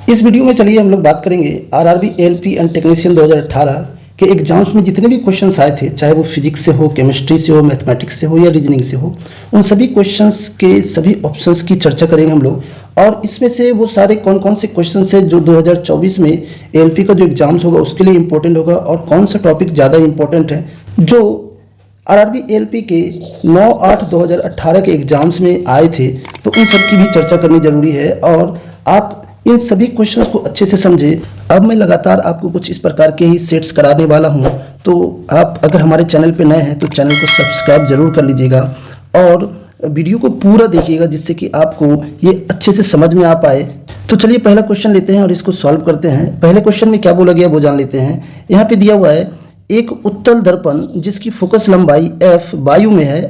इस वीडियो में चलिए हम लोग बात करेंगे आरआरबी एएलपी एंड टेक्नीशियन 2018 के एग्जाम्स में जितने भी क्वेश्चंस आए थे, चाहे वो फिजिक्स से हो, केमिस्ट्री से हो, मैथमेटिक्स से हो या रीजनिंग से हो, उन सभी क्वेश्चंस के सभी ऑप्शंस की चर्चा करेंगे हम लोग। और इसमें से वो सारे कौन कौन से क्वेश्चंस है जो 2024 में एएलपी का जो एग्जाम्स होगा उसके लिए इंपॉर्टेंट होगा, और कौन सा टॉपिक ज़्यादा इंपॉर्टेंट है जो आरआरबी एएलपी के 9/8/2018 के एग्जाम्स में आए थे, तो उन सब की भी चर्चा करनी जरूरी है और आप इन सभी क्वेश्चंस को अच्छे से समझे। अब मैं लगातार आपको कुछ इस प्रकार के ही सेट्स कराने वाला हूं, तो आप अगर हमारे चैनल पे नए हैं तो चैनल को सब्सक्राइब जरूर कर लीजिएगा और वीडियो को पूरा देखिएगा, जिससे कि आपको ये अच्छे से समझ में आ पाए। तो चलिए पहला क्वेश्चन लेते हैं और इसको सॉल्व करते हैं। पहले क्वेश्चन में क्या बोला गया वो जान लेते हैं। यहाँ पे दिया हुआ है, एक उत्तल दर्पण जिसकी फोकस लंबाई f वायु में है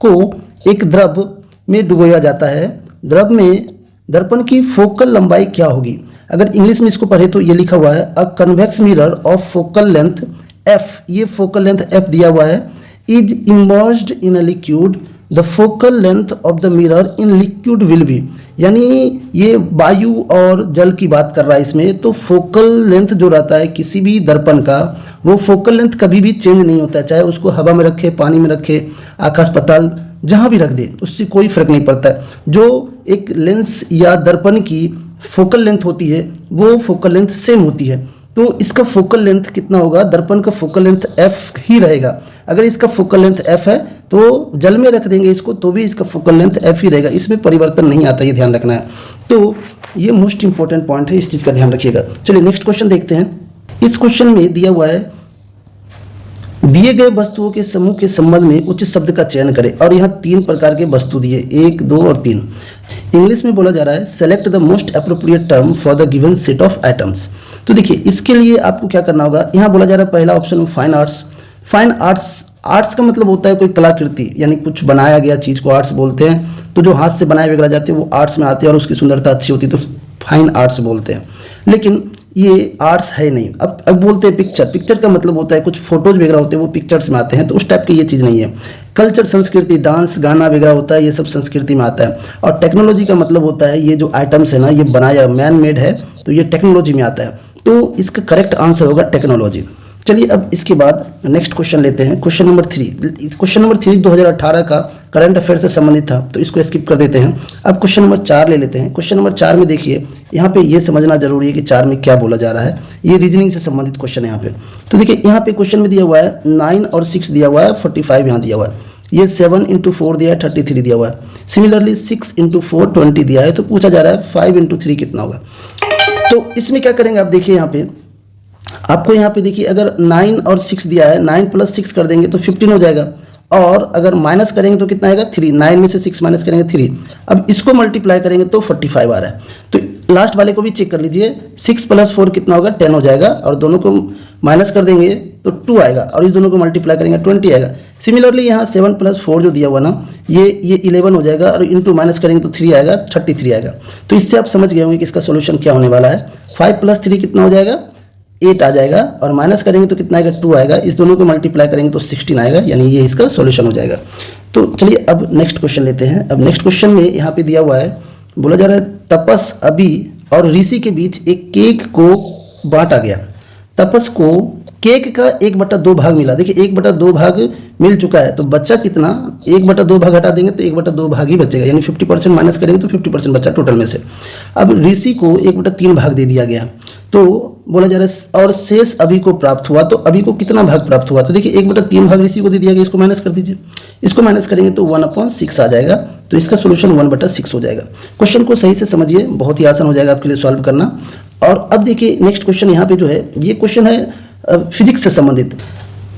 को एक द्रव में डुबोया जाता है। द्रव में दर्पण की फोकल लंबाई क्या होगी? अगर इंग्लिश में इसको पढ़े तो ये लिखा हुआ है, अ convex mirror of focal length f, ये फोकल लेंथ f दिया हुआ है, is emerged in a liquid, the focal length of the mirror in liquid will be. यानी ये वायु और जल की बात कर रहा है इसमें। तो फोकल लेंथ जो रहता है किसी भी दर्पण का, वो फोकल लेंथ कभी भी चेंज नहीं होता है, चाहे उसको हवा में रखे, पानी में रखे, आकाश पाताल जहाँ भी रख दे, उससे कोई फर्क नहीं पड़ता है। जो एक लेंस या दर्पण की फोकल लेंथ होती है वो फोकल लेंथ सेम होती है। तो इसका फोकल लेंथ कितना होगा? दर्पण का फोकल लेंथ f ही रहेगा। अगर इसका फोकल लेंथ f है तो जल में रख देंगे इसको तो भी इसका फोकल लेंथ f ही रहेगा, इसमें परिवर्तन नहीं आता, ये ध्यान रखना है। तो ये मोस्ट इंपॉर्टेंट पॉइंट है, इस चीज़ का ध्यान रखिएगा। चलिए नेक्स्ट क्वेश्चन देखते हैं। इस क्वेश्चन में दिया हुआ है, दिए गए वस्तुओं के समूह के संबंध में उचित शब्द का चयन करें, और यहाँ 3 प्रकार के वस्तु दिए, 1, 2 और 3। इंग्लिश में बोला जा रहा है, select the most appropriate term for the given set of items. तो देखिए इसके लिए आपको क्या करना होगा। यहाँ बोला जा रहा है पहला option fine arts. Fine arts, arts का मतलब होता है कोई कलाकृति, यानी कुछ बनाया गया चीज़ को आर्ट्स बोलते हैं। तो जो हाथ से बनाए वगैरह जाते हैं वो आर्ट्स में आते हैं और उसकी सुंदरता अच्छी होती है, तो फाइन आर्ट्स बोलते हैं। लेकिन ये आर्ट्स है नहीं। अब बोलते हैं पिक्चर। पिक्चर का मतलब होता है कुछ फोटोज वगैरह होते हैं वो पिक्चर्स में आते हैं, तो उस टाइप की ये चीज़ नहीं है। कल्चर, संस्कृति, डांस, गाना वगैरह होता है, ये सब संस्कृति में आता है। और टेक्नोलॉजी का मतलब होता है ये जो आइटम्स है ना, ये बनाया मैन मेड है, तो ये टेक्नोलॉजी में आता है। तो इसका करेक्ट आंसर होगा टेक्नोलॉजी। चलिए अब इसके बाद नेक्स्ट क्वेश्चन लेते हैं, क्वेश्चन नंबर 3। क्वेश्चन नंबर 3 2018 का करंट अफेयर से संबंधित था, तो इसको स्किप कर देते हैं। अब क्वेश्चन नंबर 4 ले लेते हैं। क्वेश्चन नंबर 4 में देखिए, यहाँ पे ये समझना जरूरी है कि 4 में क्या बोला जा रहा है। ये रीजनिंग से संबंधित क्वेश्चन है यहाँ पे। तो देखिए यहाँ पे क्वेश्चन में दिया हुआ है 9 और 6 दिया हुआ है, 45 यहाँ दिया हुआ है। ये 7 × 4 दिया है, 33 दिया हुआ है। सिमिलरली 6 × 4 20 दिया है। तो पूछा जा रहा है 5 × 3 कितना होगा। तो इसमें क्या करेंगे आप देखिए, यहाँ पे आपको यहाँ पे देखिए, अगर 9 और 6 दिया है, 9 + 6 कर देंगे तो 15 हो जाएगा, और अगर माइनस करेंगे तो कितना आएगा 3। 9 में से 6 माइनस करेंगे 3। अब इसको मल्टीप्लाई करेंगे तो 45 आ रहा है। तो लास्ट वाले को भी चेक कर लीजिए, 6 + 4 कितना होगा 10 हो जाएगा, और दोनों को माइनस कर देंगे तो 2 आएगा, और इस दोनों को मल्टीप्लाई करेंगे 20 आएगा। सिमिलरली यहाँ 7 + 4 जो दिया हुआ ना, ये 11 हो जाएगा, और इंटू माइनस करेंगे तो 3 आएगा, 33 आएगा। तो इससे आप समझ गए होंगे कि इसका सोल्यूशन क्या होने वाला है। 5 + 3 कितना हो जाएगा 8 आ जाएगा, और माइनस करेंगे तो कितना आएगा 2 आएगा, इस दोनों को मल्टीप्लाई करेंगे तो 16 आएगा, यानी ये इसका सॉल्यूशन हो जाएगा। तो चलिए अब नेक्स्ट क्वेश्चन लेते हैं। अब नेक्स्ट क्वेश्चन में यहाँ पे दिया हुआ है, बोला जा रहा है तपस, अभी और ऋषि के बीच एक केक को बांटा गया। तपस को केक का 1/2 भाग मिला। देखिए 1/2 भाग मिल चुका है, तो बच्चा कितना, 1/2 भाग हटा देंगे तो 1/2 भाग ही बचेगा, यानी 50% माइनस करेंगे तो 50% बचा टोटल में से। अब ऋषि को 1/3 भाग दे दिया गया, तो बोला जा रहा है और शेष अभी को प्राप्त हुआ। तो अभी को कितना भाग प्राप्त हुआ? तो देखिए 1/3 भाग ऋषि को दे दिया गया, इसको माइनस कर दीजिए। इसको माइनस करेंगे तो 1/6 आ जाएगा, तो इसका सोल्यूशन 1/6 हो जाएगा। क्वेश्चन को सही से समझिए, बहुत ही आसान हो जाएगा आपके लिए सॉल्व करना। और अब देखिए नेक्स्ट क्वेश्चन यहाँ पे जो है, ये क्वेश्चन है फिजिक्स से संबंधित।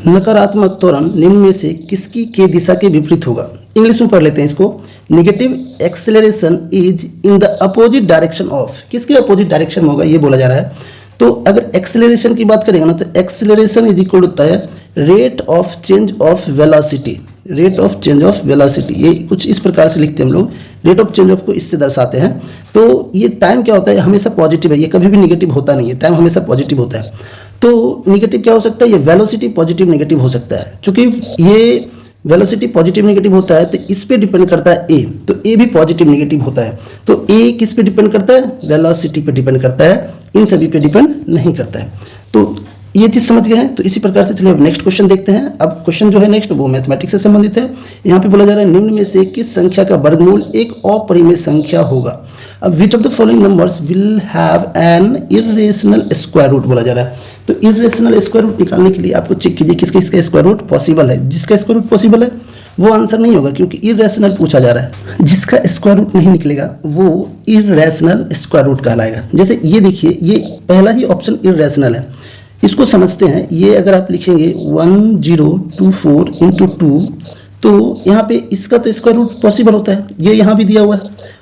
नकारात्मक त्वरण निम्न में से किसकी के दिशा के विपरीत होगा? इंग्लिश में पढ़ लेते हैं इसको। Negative acceleration is in the opposite direction of, किसके अपोजिट डायरेक्शन में होगा ये बोला जा रहा है। तो अगर एक्सेलरेशन की बात करेंगे ना, तो एक्सेलरेशन इज इक्वल होता है rate of change of velocity. Rate of change of velocity, ये कुछ इस प्रकार से लिखते हैं हम लोग, रेट ऑफ चेंज ऑफ को इससे दर्शाते हैं। तो ये टाइम क्या होता है, हमेशा पॉजिटिव है, ये कभी भी निगेटिव होता नहीं है, टाइम हमेशा पॉजिटिव होता है। तो निगेटिव क्या हो सकता है, ये वेलोसिटी पॉजिटिव नेगेटिव हो सकता है, क्योंकि ये वेलोसिटी पॉजिटिव नेगेटिव होता है तो इस पे डिपेंड करता है ए, तो ए भी पॉजिटिव नेगेटिव होता है। तो ए किस पे डिपेंड करता है? वेलोसिटी पे डिपेंड करता है, इन सभी पे डिपेंड नहीं करता है। तो ये चीज़ समझ गए हैं। तो इसी प्रकार से चलिए अब नेक्स्ट क्वेश्चन देखते हैं। अब क्वेश्चन जो है नेक्स्ट वो मैथमेटिक्स से संबंधित है। यहाँ पे बोला जा रहा है निम्न में से किस संख्या का वर्गमूल एक अपरिमेय संख्या होगा। अब which of the following numbers will have an irrational square root बोला जा रहा है। तो इर्रेशनल स्क्वायर रूट निकालने के लिए आपको चेक कीजिए किसका इसका स्क्वायर रूट पॉसिबल है। जिसका स्क्वायर रूट पॉसिबल है वो आंसर नहीं होगा क्योंकि इर्रेशनल पूछा जा रहा है। जिसका स्क्वायर रूट नहीं निकलेगा वो इर्रेशनल स्क्वायर रूट कहलाएगा। जैसे ये देखिए, ये पहला ही ऑप्शन इर्रेशनल है, इसको समझते हैं। ये अगर आप लिखेंगे 1024 इंटू 2 तो यहाँ पे इसका तो स्क्वायर रूट पॉसिबल होता है, ये यहाँ भी दिया हुआ है,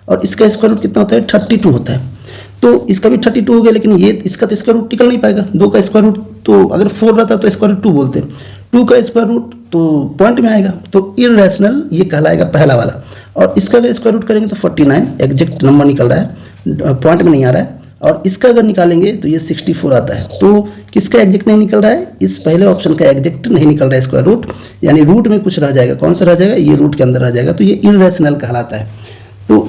और इसका स्क्वायर रूट कितना होता है 32 होता है। तो इसका भी 32 हो गया, लेकिन ये इसका तो स्क्वायर रूट निकल नहीं पाएगा। 2 का स्क्वायर रूट तो अगर 4 रहता तो स्क्वायर रूट 2 बोलते, 2 का स्क्वायर रूट तो पॉइंट में आएगा, तो इर्रेशनल ये कहलाएगा पहला वाला। और इसका अगर स्क्वायर रूट करेंगे तो 49 एग्जैक्ट नंबर निकल रहा है, पॉइंट में नहीं आ रहा है। और इसका अगर निकालेंगे तो ये 64 आता है। तो किसका एग्जैक्ट नहीं निकल रहा है? इस पहले ऑप्शन का एग्जैक्ट नहीं निकल रहा है स्क्वायर रूट, यानी रूट में कुछ रह जाएगा। कौन सा रह जाएगा? ये रूट के अंदर रह जाएगा, तो ये इर्रेशनल कहलाता है। तो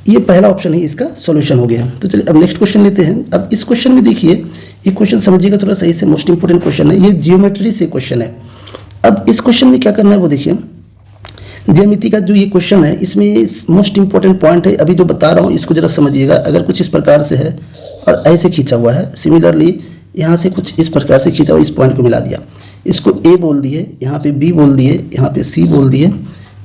ये पहला ऑप्शन ही इसका सॉल्यूशन हो गया। तो चलिए अब नेक्स्ट क्वेश्चन लेते हैं। अब इस क्वेश्चन में देखिए, ये क्वेश्चन समझिएगा थोड़ा सही से, मोस्ट इंपोर्टेंट क्वेश्चन है, ये जियोमेट्री से क्वेश्चन है। अब इस क्वेश्चन में क्या करना है वो देखिए, ज्यामिति का जो ये क्वेश्चन है इसमें मोस्ट इंपॉर्टेंट पॉइंट है, अभी जो बता रहा हूँ इसको जरा समझिएगा। अगर कुछ इस प्रकार से है और ऐसे खींचा हुआ है, सिमिलरली यहाँ से कुछ इस प्रकार से खींचा हुआ, इस पॉइंट को मिला दिया, इसको ए बोल दिए, यहाँ पे बी बोल दिए, यहाँ पे सी बोल दिए,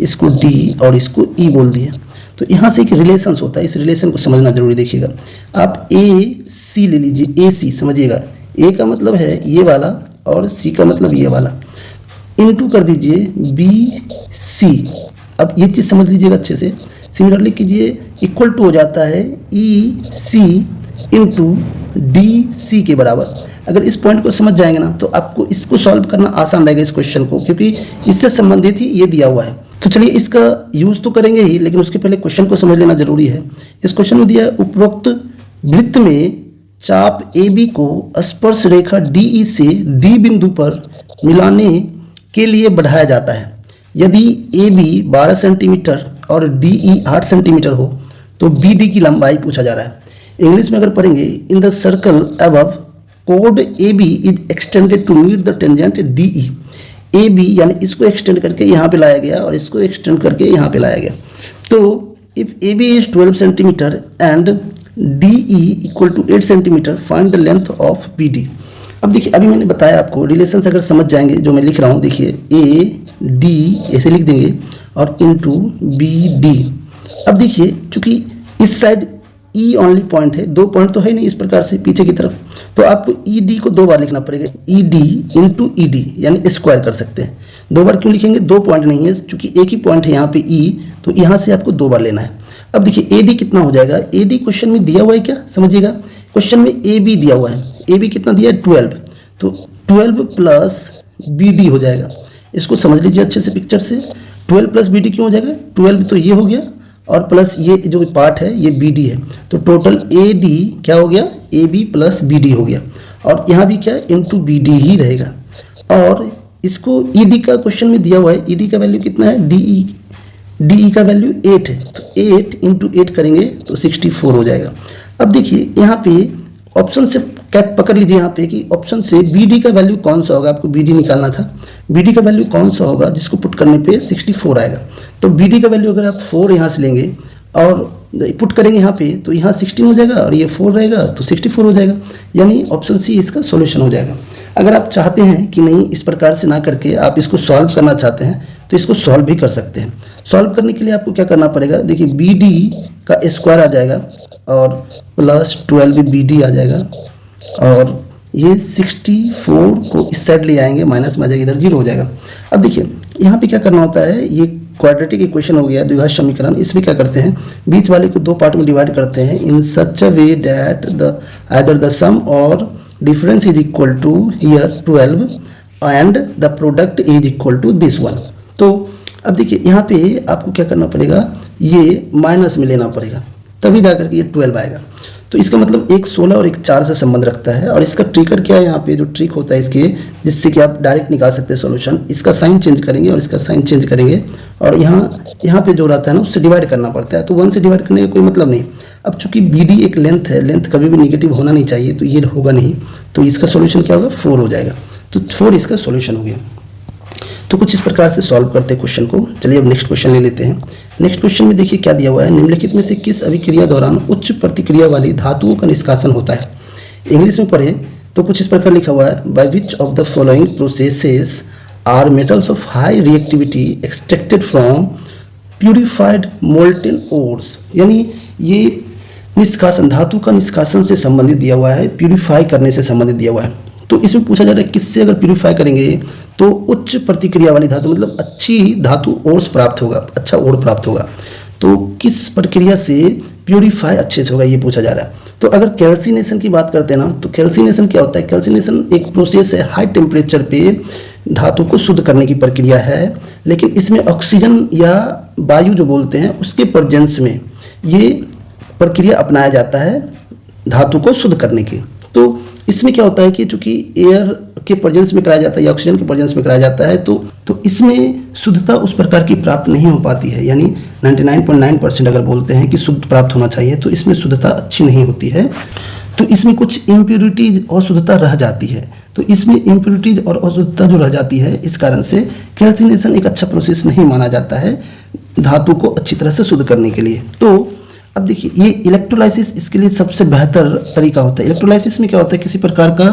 इसको डी और इसको ई बोल दिए। तो यहाँ से एक रिलेशन होता है, इस रिलेशन को समझना जरूरी। देखिएगा आप ए सी ले लीजिए, ए सी समझिएगा, ए का मतलब है ये वाला और सी का मतलब ये वाला, इनटू कर दीजिए बी सी। अब ये चीज़ समझ लीजिएगा अच्छे से, सिमिलरली कीजिए, इक्वल टू हो जाता है ई सी इंटू डी सी के बराबर। अगर इस पॉइंट को समझ जाएंगे ना तो आपको इसको सॉल्व करना आसान रहेगा इस क्वेश्चन को, क्योंकि इससे संबंधित ही ये दिया हुआ है। तो चलिए इसका यूज़ तो करेंगे ही, लेकिन उसके पहले क्वेश्चन को समझ लेना जरूरी है। इस क्वेश्चन में दिया है उपरोक्त वृत्त में चाप ए बी को स्पर्श रेखा डी ई से डी बिंदु पर मिलाने के लिए बढ़ाया जाता है। यदि ए बी 12 सेंटीमीटर और डी ई 8 सेंटीमीटर हो तो बी डी की लंबाई पूछा जा रहा है। इंग्लिश में अगर पढ़ेंगे, इन द सर्कल अबव कोड A B is extended to meet the tangent D E. A B यानी इसको एक्सटेंड करके यहाँ पे लाया गया और इसको एक्सटेंड करके यहाँ पे लाया गया। तो if A B is 12 centimetre and D E equal to 8 centimetre, find the length of B D. अब देखिए, अभी मैंने बताया आपको रिलेशंस अगर समझ जाएंगे, जो मैं लिख रहा हूँ देखिए, ए डी ऐसे लिख देंगे और इनटू बी डी। अब देखिए, चूंकि इस साइड ई ओनली पॉइंट है, 2 पॉइंट तो है नहीं इस प्रकार से पीछे की तरफ, तो आपको ई डी को 2 बार लिखना पड़ेगा, E D into E D, यानी स्क्वायर कर सकते हैं। 2 बार क्यों लिखेंगे? 2 पॉइंट नहीं है, चूंकि एक ही पॉइंट है यहाँ पे ई, तो यहाँ से आपको 2 बार लेना है। अब देखिए ए डी कितना हो जाएगा, ए डी क्वेश्चन में दिया हुआ है क्या, समझिएगा। क्वेश्चन में ए बी दिया हुआ है, ए बी कितना दिया है 12, तो 12 प्लस बी डी हो जाएगा। इसको समझ लीजिए अच्छे से पिक्चर से, 12 प्लस बी डी क्यों हो जाएगा, 12 तो ये हो गया और प्लस ये जो पार्ट है ये बी डी है, तो टोटल ए डी क्या हो गया, A B plus B D हो गया। और यहाँ भी क्या इंटू बी डी ही रहेगा। और इसको ई डी का क्वेश्चन में दिया हुआ है, ई डी का वैल्यू कितना है, डी ई का वैल्यू 8 है, तो 8 इंटू 8 करेंगे तो 64 हो जाएगा। अब देखिए यहाँ पे ऑप्शन से क्या पकड़ लीजिए यहाँ पे कि ऑप्शन से बी डी का वैल्यू कौन सा होगा, आपको बी डी निकालना था। बी डी का वैल्यू कौन सा होगा जिसको पुट करने पे 64 आएगा। तो बी डी का वैल्यू अगर आप 4 यहाँ से लेंगे और पुट करेंगे यहाँ पे, तो यहाँ 16 हो जाएगा और ये 4 रहेगा तो 64 हो जाएगा, यानी ऑप्शन सी इसका सॉल्यूशन हो जाएगा। अगर आप चाहते हैं कि नहीं इस प्रकार से ना करके आप इसको सॉल्व करना चाहते हैं तो इसको सॉल्व भी कर सकते हैं। सॉल्व करने के लिए आपको क्या करना पड़ेगा, देखिए बी डी का स्क्वायर आ जाएगा और प्लस 12 बी डी आ जाएगा, और ये 64 को इस साइड ले आएंगे, माइनस में आ जाएगा, इधर 0 हो जाएगा। अब देखिए यहाँ पे क्या करना होता है, ये क्वाड्रेटिक इक्वेशन हो गया, द्विघात समीकरण। इसमें क्या करते हैं, बीच वाले को 2 पार्ट में डिवाइड करते हैं, in such a way that the either the sum or difference is equal to here 12 and the product is equal to this one. तो अब देखिए यहाँ पे आपको क्या करना पड़ेगा, ये माइनस में लेना पड़ेगा, तभी जाकर के ये 12 आएगा। तो इसका मतलब एक 16 और एक 4 से संबंध रखता है। और इसका ट्रिकर क्या है, यहाँ पे जो ट्रिक होता है इसके, जिससे कि आप डायरेक्ट निकाल सकते हैं सॉल्यूशन, इसका साइन चेंज करेंगे और इसका साइन चेंज करेंगे और यहाँ पे जो रहता है ना उससे डिवाइड करना पड़ता है। तो 1 से डिवाइड करने का कोई मतलब नहीं। अब चूंकि बी डी एक लेंथ है, लेंथ कभी भी निगेटिव होना नहीं चाहिए, तो ये होगा नहीं, तो इसका सोल्यूशन क्या होगा, 4 हो जाएगा। तो 4 इसका सोल्यूशन हो गया। तो कुछ इस प्रकार से सॉल्व करते हैं क्वेश्चन को। चलिए अब नेक्स्ट क्वेश्चन ले लेते हैं। नेक्स्ट क्वेश्चन में देखिए क्या दिया हुआ है, निम्नलिखित में से किस अभिक्रिया दौरान उच्च प्रतिक्रिया वाली धातुओं का निष्कासन होता है। इंग्लिश में पढ़ें तो कुछ इस प्रकार लिखा हुआ है, by which of the following processes are metals of high reactivity extracted from purified molten ores. यानी ये निष्कासन, धातु का निष्कासन से संबंधित दिया हुआ है, प्यूरिफाई करने से संबंधित दिया हुआ है। तो इसमें पूछा जा रहा है किससे अगर प्यूरिफाई करेंगे तो उच्च प्रतिक्रिया वाली धातु, मतलब अच्छी धातु ओर्स प्राप्त होगा, अच्छा ओर प्राप्त होगा। तो किस प्रक्रिया से प्यूरिफाई अच्छे से होगा ये पूछा जा रहा है। तो अगर कैल्सिनेशन की बात करते हैं ना, तो कैल्सिनेशन क्या होता है, कैल्सिनेशन एक प्रोसेस है, हाई टेम्परेचर पे धातु को शुद्ध करने की प्रक्रिया है, लेकिन इसमें ऑक्सीजन या वायु जो बोलते हैं उसके प्रेजेंस में ये प्रक्रिया अपनाया जाता है धातु को शुद्ध करने की। तो इसमें क्या होता है कि चूंकि एयर के प्रेजेंस में कराया जाता है या ऑक्सीजन के प्रेजेंस में कराया जाता है, तो इसमें शुद्धता उस प्रकार की प्राप्त नहीं हो पाती है। यानी 99.9% अगर बोलते हैं कि शुद्ध प्राप्त होना चाहिए, तो इसमें शुद्धता अच्छी नहीं होती है। तो इसमें कुछ इम्प्योरिटीज और शुद्धता रह जाती है। तो इसमें इम्प्योरिटीज और अशुद्धता जो रह जाती है, इस कारण से कैल्सिनेशन एक अच्छा प्रोसेस नहीं माना जाता है धातु को अच्छी तरह से शुद्ध करने के लिए। तो अब देखिए ये इलेक्ट्रोलाइसिस इसके लिए सबसे बेहतर तरीका होता है। इलेक्ट्रोलाइसिस में क्या होता है, किसी प्रकार का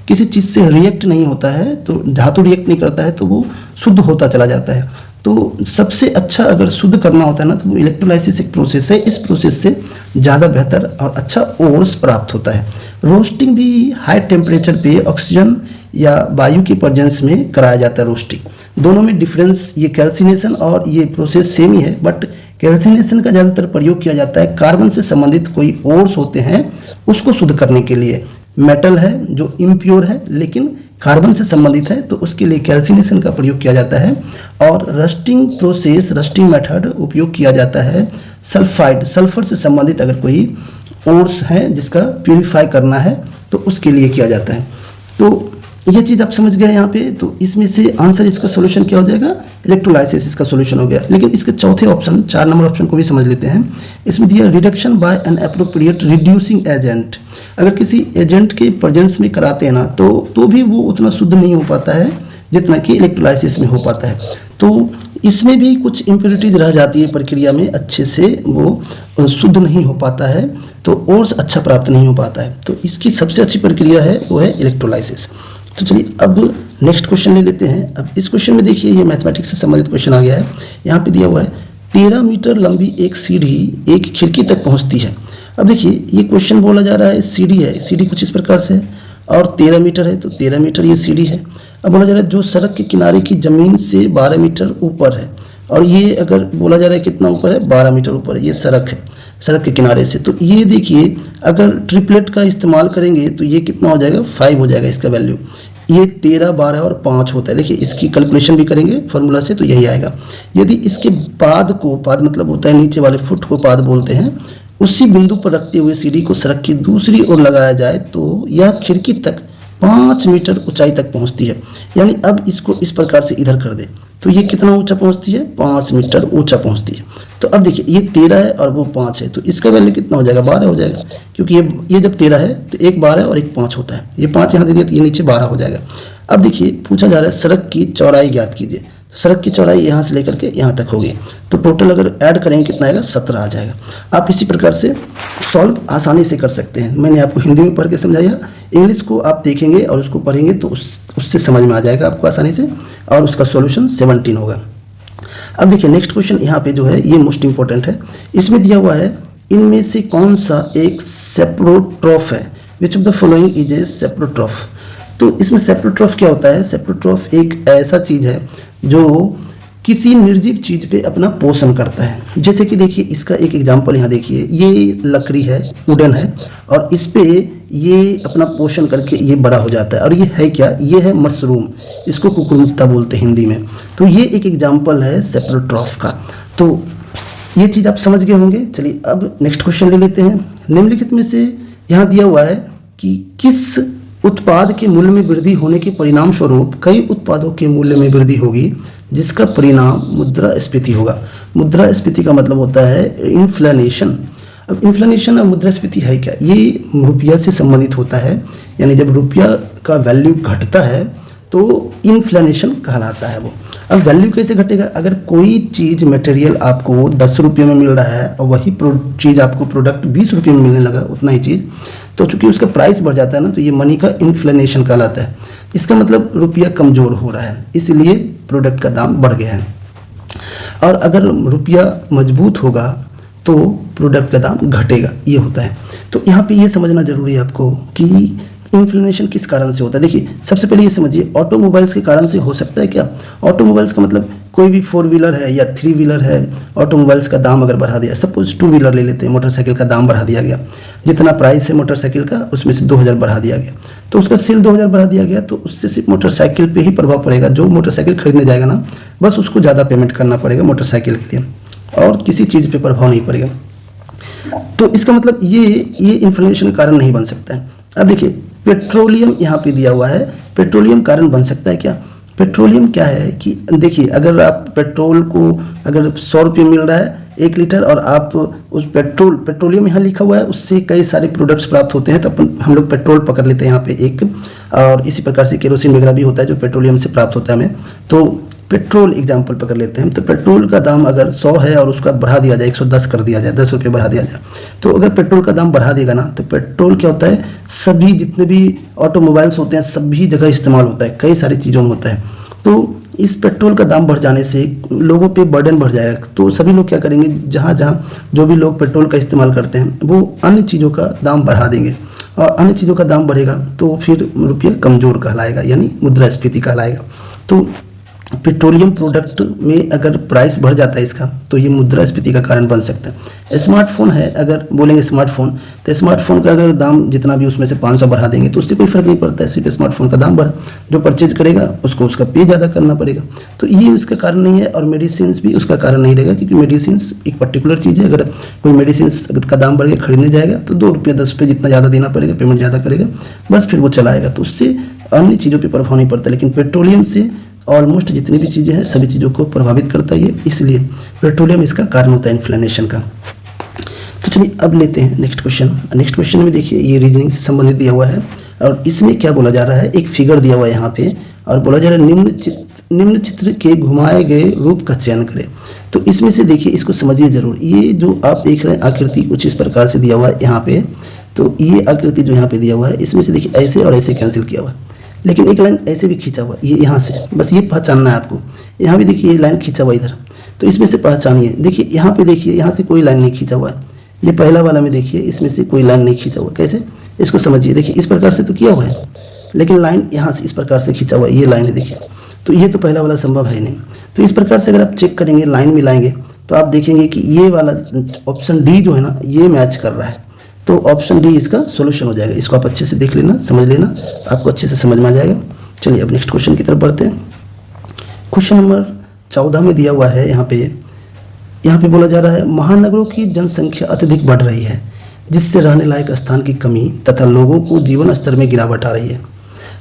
किसी चीज़ से रिएक्ट नहीं होता है, तो धातु रिएक्ट नहीं करता है तो वो शुद्ध होता चला जाता है। तो सबसे अच्छा अगर शुद्ध करना होता है ना, तो वो इलेक्ट्रोलाइसिस एक प्रोसेस है। इस प्रोसेस से ज़्यादा बेहतर और अच्छा ओर्स प्राप्त होता है। रोस्टिंग भी हाई टेम्परेचर पे ऑक्सीजन या वायु के प्रेजेंस में कराया जाता है रोस्टिंग। दोनों में डिफरेंस, ये कैल्सिनेशन और ये प्रोसेस सेम ही है, बट कैल्सिनेशन का ज़्यादातर प्रयोग किया जाता है कार्बन से संबंधित कोई ओर्स होते हैं उसको शुद्ध करने के लिए। मेटल है जो इम्प्योर है लेकिन कार्बन से संबंधित है, तो उसके लिए कैल्सिनेशन का प्रयोग किया जाता है। और रस्टिंग प्रोसेस, रस्टिंग मेथड उपयोग किया जाता है सल्फाइड, सल्फर से संबंधित अगर कोई ओर्स है जिसका प्यूरिफाई करना है तो उसके लिए किया जाता है। तो ये चीज़ आप समझ गए यहाँ पे। तो इसमें से आंसर इसका सोल्यूशन क्या हो जाएगा, इलेक्ट्रोलाइसिस इसका सोल्यूशन हो गया। लेकिन इसके चौथे ऑप्शन, 4 नंबर ऑप्शन को भी समझ लेते हैं। इसमें दिया reduction by an appropriate reducing agent. अगर किसी एजेंट के प्रेजेंस में कराते हैं ना, तो भी वो उतना शुद्ध नहीं हो पाता है जितना कि इलेक्ट्रोलाइसिस में हो पाता है। तो इसमें भी कुछ इम्प्योरिटीज रह जाती है प्रक्रिया में, अच्छे से वो शुद्ध नहीं हो पाता है, तो ओर्स अच्छा प्राप्त नहीं हो पाता है। तो इसकी सबसे अच्छी प्रक्रिया है वो है इलेक्ट्रोलाइसिस। तो चलिए अब नेक्स्ट क्वेश्चन ले लेते हैं। अब इस क्वेश्चन में देखिए ये मैथमेटिक्स से संबंधित क्वेश्चन आ गया है। यहाँ पे दिया हुआ है 13 मीटर लंबी एक सीढ़ी एक खिड़की तक पहुँचती है। अब देखिए ये क्वेश्चन बोला जा रहा है सीढ़ी है, सीढ़ी कुछ इस प्रकार से और 13 मीटर है, तो 13 मीटर ये सीढ़ी है। अब बोला जा रहा है जो सड़क के किनारे की ज़मीन से 12 मीटर ऊपर है, और ये अगर बोला जा रहा है कितना ऊपर है, 12 मीटर ऊपर है, ये सड़क है, सड़क के किनारे से। तो ये देखिए अगर ट्रिपलेट का इस्तेमाल करेंगे तो ये कितना हो जाएगा, 5 हो जाएगा इसका वैल्यू। ये 13, 12 और 5 होता है। देखिए इसकी कैलकुलेशन भी करेंगे फॉर्मूला से तो यही आएगा। यदि इसके पाद को, पाद मतलब होता है नीचे वाले फुट को पाद बोलते हैं, उसी बिंदु पर रखते हुए सीढ़ी को सड़क की दूसरी ओर लगाया जाए तो यह खिड़की तक 5 मीटर ऊंचाई तक पहुंचती है। यानी अब इसको इस प्रकार से इधर कर दे तो ये कितना ऊंचा पहुंचती है, 5 मीटर ऊंचा पहुंचती है। तो अब देखिए ये 13 है और वो 5 है, तो इसका वैल्यू कितना हो जाएगा, 12 हो जाएगा। क्योंकि ये जब 13 है तो एक 12 है और एक 5 होता है, ये 5 यहाँ दे दिया तो ये नीचे 12 हो जाएगा। अब देखिए पूछा जा रहा है सड़क की चौड़ाई ज्ञात कीजिए। सड़क की चौड़ाई यहाँ से लेकर के यहाँ तक होगी, तो टोटल अगर ऐड करेंगे कितना आएगा, 17 आ जाएगा। आप इसी प्रकार से सॉल्व आसानी से कर सकते हैं। मैंने आपको हिंदी में पढ़ के समझाया, इंग्लिश को आप देखेंगे और उसको पढ़ेंगे तो उससे समझ में आ जाएगा आपको आसानी से, और उसका सॉल्यूशन 17 होगा। अब देखिए नेक्स्ट क्वेश्चन यहाँ पे जो है ये मोस्ट इंपॉर्टेंट है। इसमें दिया हुआ है इनमें से कौन सा एक सेप्रोट्रॉफ है, which of the following is a saprotroph. तो इसमें सेप्रोट्रॉफ क्या होता है, सेप्रोट्रॉफ एक ऐसा चीज़ है जो किसी निर्जीव चीज़ पे अपना पोषण करता है। जैसे कि देखिए इसका एक एग्जांपल यहाँ देखिए, ये लकड़ी है, वुडन है, और इस पे ये अपना पोषण करके ये बड़ा हो जाता है। और ये है क्या, ये है मशरूम, इसको कुकुरमुत्ता बोलते हैं हिंदी में। तो ये एक एग्जाम्पल है सेप्रोट्रॉफ का। तो ये चीज़ आप समझ गए होंगे। चलिए अब नेक्स्ट क्वेश्चन ले लेते हैं। निम्नलिखित में से यहाँ दिया हुआ है कि किस उत्पाद के मूल्य में वृद्धि होने के परिणाम स्वरूप कई उत्पादों के मूल्य में वृद्धि होगी, जिसका परिणाम मुद्रास्फीति होगा। मुद्रास्फीति का मतलब होता है इन्फ्लेशन। अब इन्फ्लेशन और मुद्रास्फीति है क्या? ये रुपया से संबंधित होता है, यानी जब रुपया का वैल्यू घटता है तो इन्फ्लेशन कहलाता है वो। अब वैल्यू कैसे घटेगा? अगर कोई चीज़ मटेरियल आपको 10 रुपये में मिल रहा है और वही चीज़ आपको प्रोडक्ट 20 रुपये में मिलने लगा, उतना ही चीज़, तो चूंकि उसका प्राइस बढ़ जाता है ना, तो ये मनी का इन्फ्लेशन कहलाता है। इसका मतलब रुपया कमज़ोर हो रहा है, इसलिए प्रोडक्ट का दाम बढ़ गया है। और अगर रुपया मजबूत होगा तो प्रोडक्ट का दाम घटेगा, ये होता है। तो यहाँ पे ये समझना जरूरी है आपको कि इन्फ्लेशन किस कारण से होता है। देखिए, सबसे पहले ये समझिए, ऑटोमोबाइल्स के कारण से हो सकता है क्या? ऑटोमोबाइल्स का मतलब कोई भी 4 व्हीलर है या 3 व्हीलर है, ऑटोमोबाइल्स का दाम अगर बढ़ा दिया, सपोज 2 व्हीलर ले लेते हैं, मोटरसाइकिल का दाम बढ़ा दिया गया, जितना प्राइस है मोटरसाइकिल का उसमें से 2000 बढ़ा दिया गया, तो उसका सेल 2000 बढ़ा दिया गया, तो उससे सिर्फ मोटरसाइकिल पे ही प्रभाव पड़ेगा। जो मोटरसाइकिल खरीदने जाएगा ना, बस उसको ज़्यादा पेमेंट करना पड़ेगा मोटरसाइकिल के लिए, और किसी चीज़ पे प्रभाव नहीं पड़ेगा। तो इसका मतलब ये इन्फ्लेशन का कारण नहीं बन सकता है। अब देखिए, पेट्रोलियम यहाँ पे दिया हुआ है, पेट्रोलियम कारण बन सकता है क्या? पेट्रोलियम क्या है कि देखिए, अगर आप पेट्रोल को अगर 100 रुपये मिल रहा है 1 लीटर, और आप उस पेट्रोलियम यहाँ लिखा हुआ है, उससे कई सारे प्रोडक्ट्स प्राप्त होते हैं, तो हम लोग पेट्रोल पकड़ लेते हैं यहाँ पे एक, और इसी प्रकार से केरोसिन वगैरह भी होता है जो पेट्रोलियम से प्राप्त होता है हमें। तो पेट्रोल एग्जाम्पल पकड़ लेते हैं, तो पेट्रोल का दाम अगर 100 है और उसका बढ़ा दिया जाए 110 कर दिया जाए, 10 रुपये बढ़ा दिया जाए, तो अगर पेट्रोल का दाम बढ़ा देगा ना, तो पेट्रोल क्या होता है, सभी जितने भी ऑटोमोबाइल्स होते हैं सभी जगह इस्तेमाल होता है, कई सारी चीज़ों में होता है। तो इस पेट्रोल का दाम बढ़ जाने से लोगों पे बर्डन बढ़ जाएगा, तो सभी लोग क्या करेंगे, जहाँ जहाँ जो भी लोग पेट्रोल का इस्तेमाल करते हैं वो अन्य चीज़ों का दाम बढ़ा देंगे, और अन्य चीज़ों का दाम बढ़ेगा तो फिर रुपया कमज़ोर कहलाएगा, यानी मुद्रास्फीति कहलाएगा। तो पेट्रोलियम प्रोडक्ट में अगर प्राइस बढ़ जाता है इसका, तो ये मुद्रास्फीति का कारण बन सकता है। स्मार्टफोन है, अगर बोलेंगे स्मार्टफोन, तो स्मार्टफोन का अगर दाम जितना भी उसमें से 500 बढ़ा देंगे तो उससे कोई फर्क नहीं पड़ता है, सिर्फ स्मार्टफोन का दाम बढ़ा, जो परचेज करेगा उसको उसका पे ज़्यादा करना पड़ेगा। तो ये उसका कारण नहीं है, और मेडिसिन भी उसका कारण नहीं रहेगा, क्योंकि मेडिसिन एक पर्टिकुलर चीज़ है। अगर कोई मेडिसिन का दाम बढ़ के खरीदने जाएगा तो 2 रुपये 10 रुपये जितना ज़्यादा देना पड़ेगा, पेमेंट ज़्यादा करेगा, बस फिर वो चलाएगा, तो उससे अन्य चीज़ों पर प्रभाव नहीं पड़ता। लेकिन पेट्रोलियम से ऑलमोस्ट जितनी भी चीज़ें हैं सभी चीज़ों को प्रभावित करता है ये, इसलिए पेट्रोलियम इसका कारण होता है इन्फ्लेशन का। तो चलिए अब लेते हैं नेक्स्ट क्वेश्चन। नेक्स्ट क्वेश्चन में देखिए, ये रीजनिंग से संबंधित दिया हुआ है, और इसमें क्या बोला जा रहा है, एक फिगर दिया हुआ है यहाँ पे, और बोला जा रहा है निम्न चित्र के घुमाए गए रूप का चयन करें। तो इसमें से देखिए, इसको समझिए जरूर। ये जो आप देख रहे हैं आकृति कुछ इस प्रकार से दिया हुआ है यहाँ पे, तो ये आकृति जो यहाँ पे दिया हुआ है, इसमें से देखिए ऐसे और ऐसे कैंसिल किया हुआ है, लेकिन एक लाइन ऐसे भी खींचा हुआ, ये यहाँ से, बस ये पहचानना है आपको। यहाँ भी देखिए ये लाइन खींचा हुआ इधर, तो इसमें से पहचानिए। देखिए यहाँ पे देखिए, यहाँ से कोई लाइन नहीं खींचा हुआ है, ये पहला वाला में देखिए इसमें से कोई लाइन नहीं खींचा हुआ। कैसे, इसको समझिए। देखिए इस प्रकार से तो किया हुआ है, लेकिन लाइन यहाँ से इस प्रकार से खींचा हुआ है, ये लाइन है देखिए, तो ये तो पहला वाला संभव है नहीं। तो इस प्रकार से अगर आप चेक करेंगे, लाइन मिलाएंगे, तो आप देखेंगे कि ये वाला ऑप्शन डी जो है ना, ये मैच कर रहा है, तो ऑप्शन डी इसका सॉल्यूशन हो जाएगा। इसको आप अच्छे से देख लेना, समझ लेना, आपको अच्छे से समझ में आ जाएगा। चलिए अब नेक्स्ट क्वेश्चन की तरफ बढ़ते हैं। क्वेश्चन नंबर 14 में दिया हुआ है, यहाँ पे बोला जा रहा है, महानगरों की जनसंख्या अत्यधिक बढ़ रही है, जिससे रहने लायक स्थान की कमी तथा लोगों को जीवन स्तर में गिरावट आ रही है।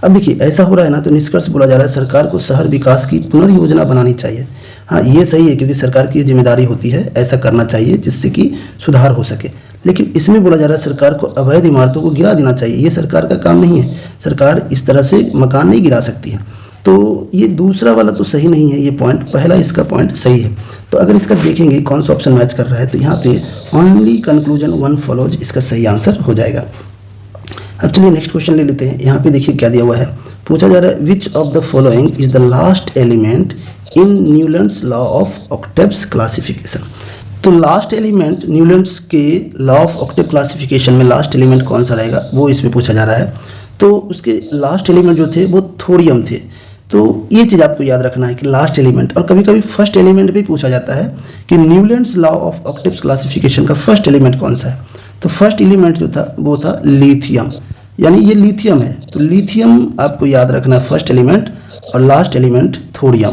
अब देखिए ऐसा हो रहा है ना, तो निष्कर्ष बोला जा रहा है, सरकार को शहर विकास की पुनर्योजना बनानी चाहिए। हाँ, ये सही है, क्योंकि सरकार की जिम्मेदारी होती है, ऐसा करना चाहिए जिससे कि सुधार हो सके। लेकिन इसमें बोला जा रहा है सरकार को अवैध इमारतों को गिरा देना चाहिए, ये सरकार का काम नहीं है। सरकार इस तरह से मकान नहीं गिरा सकती है। तो ये दूसरा वाला तो सही नहीं है, ये पॉइंट, पहला इसका पॉइंट सही है। तो अगर इसका देखेंगे कौन सा ऑप्शन मैच कर रहा है, तो यहाँ पे ओनली कंक्लूजन वन फॉलोज इसका सही आंसर हो जाएगा। अब चलिए नेक्स्ट क्वेश्चन ले लेते हैं। यहाँ पे देखिए क्या दिया हुआ है, पूछा जा रहा है, which of the following is the last element in Newlands law of octaves classification. तो लास्ट एलिमेंट न्यूलैंड्स के लॉ ऑफ ऑक्टेव क्लासिफिकेशन में लास्ट एलिमेंट कौन सा रहेगा, वो इसमें पूछा जा रहा है। तो उसके लास्ट एलिमेंट जो थे वो थोरियम थे। तो ये चीज़ आपको याद रखना है कि लास्ट एलिमेंट, और कभी कभी फर्स्ट एलिमेंट भी पूछा जाता है कि Newlands law of Octave classification का फर्स्ट एलिमेंट कौन सा है। तो फर्स्ट एलिमेंट जो था वो था लिथियम, यानी ये लिथियम है। तो लिथियम आपको याद रखना है फर्स्ट एलिमेंट, और लास्ट एलिमेंट थोरियम।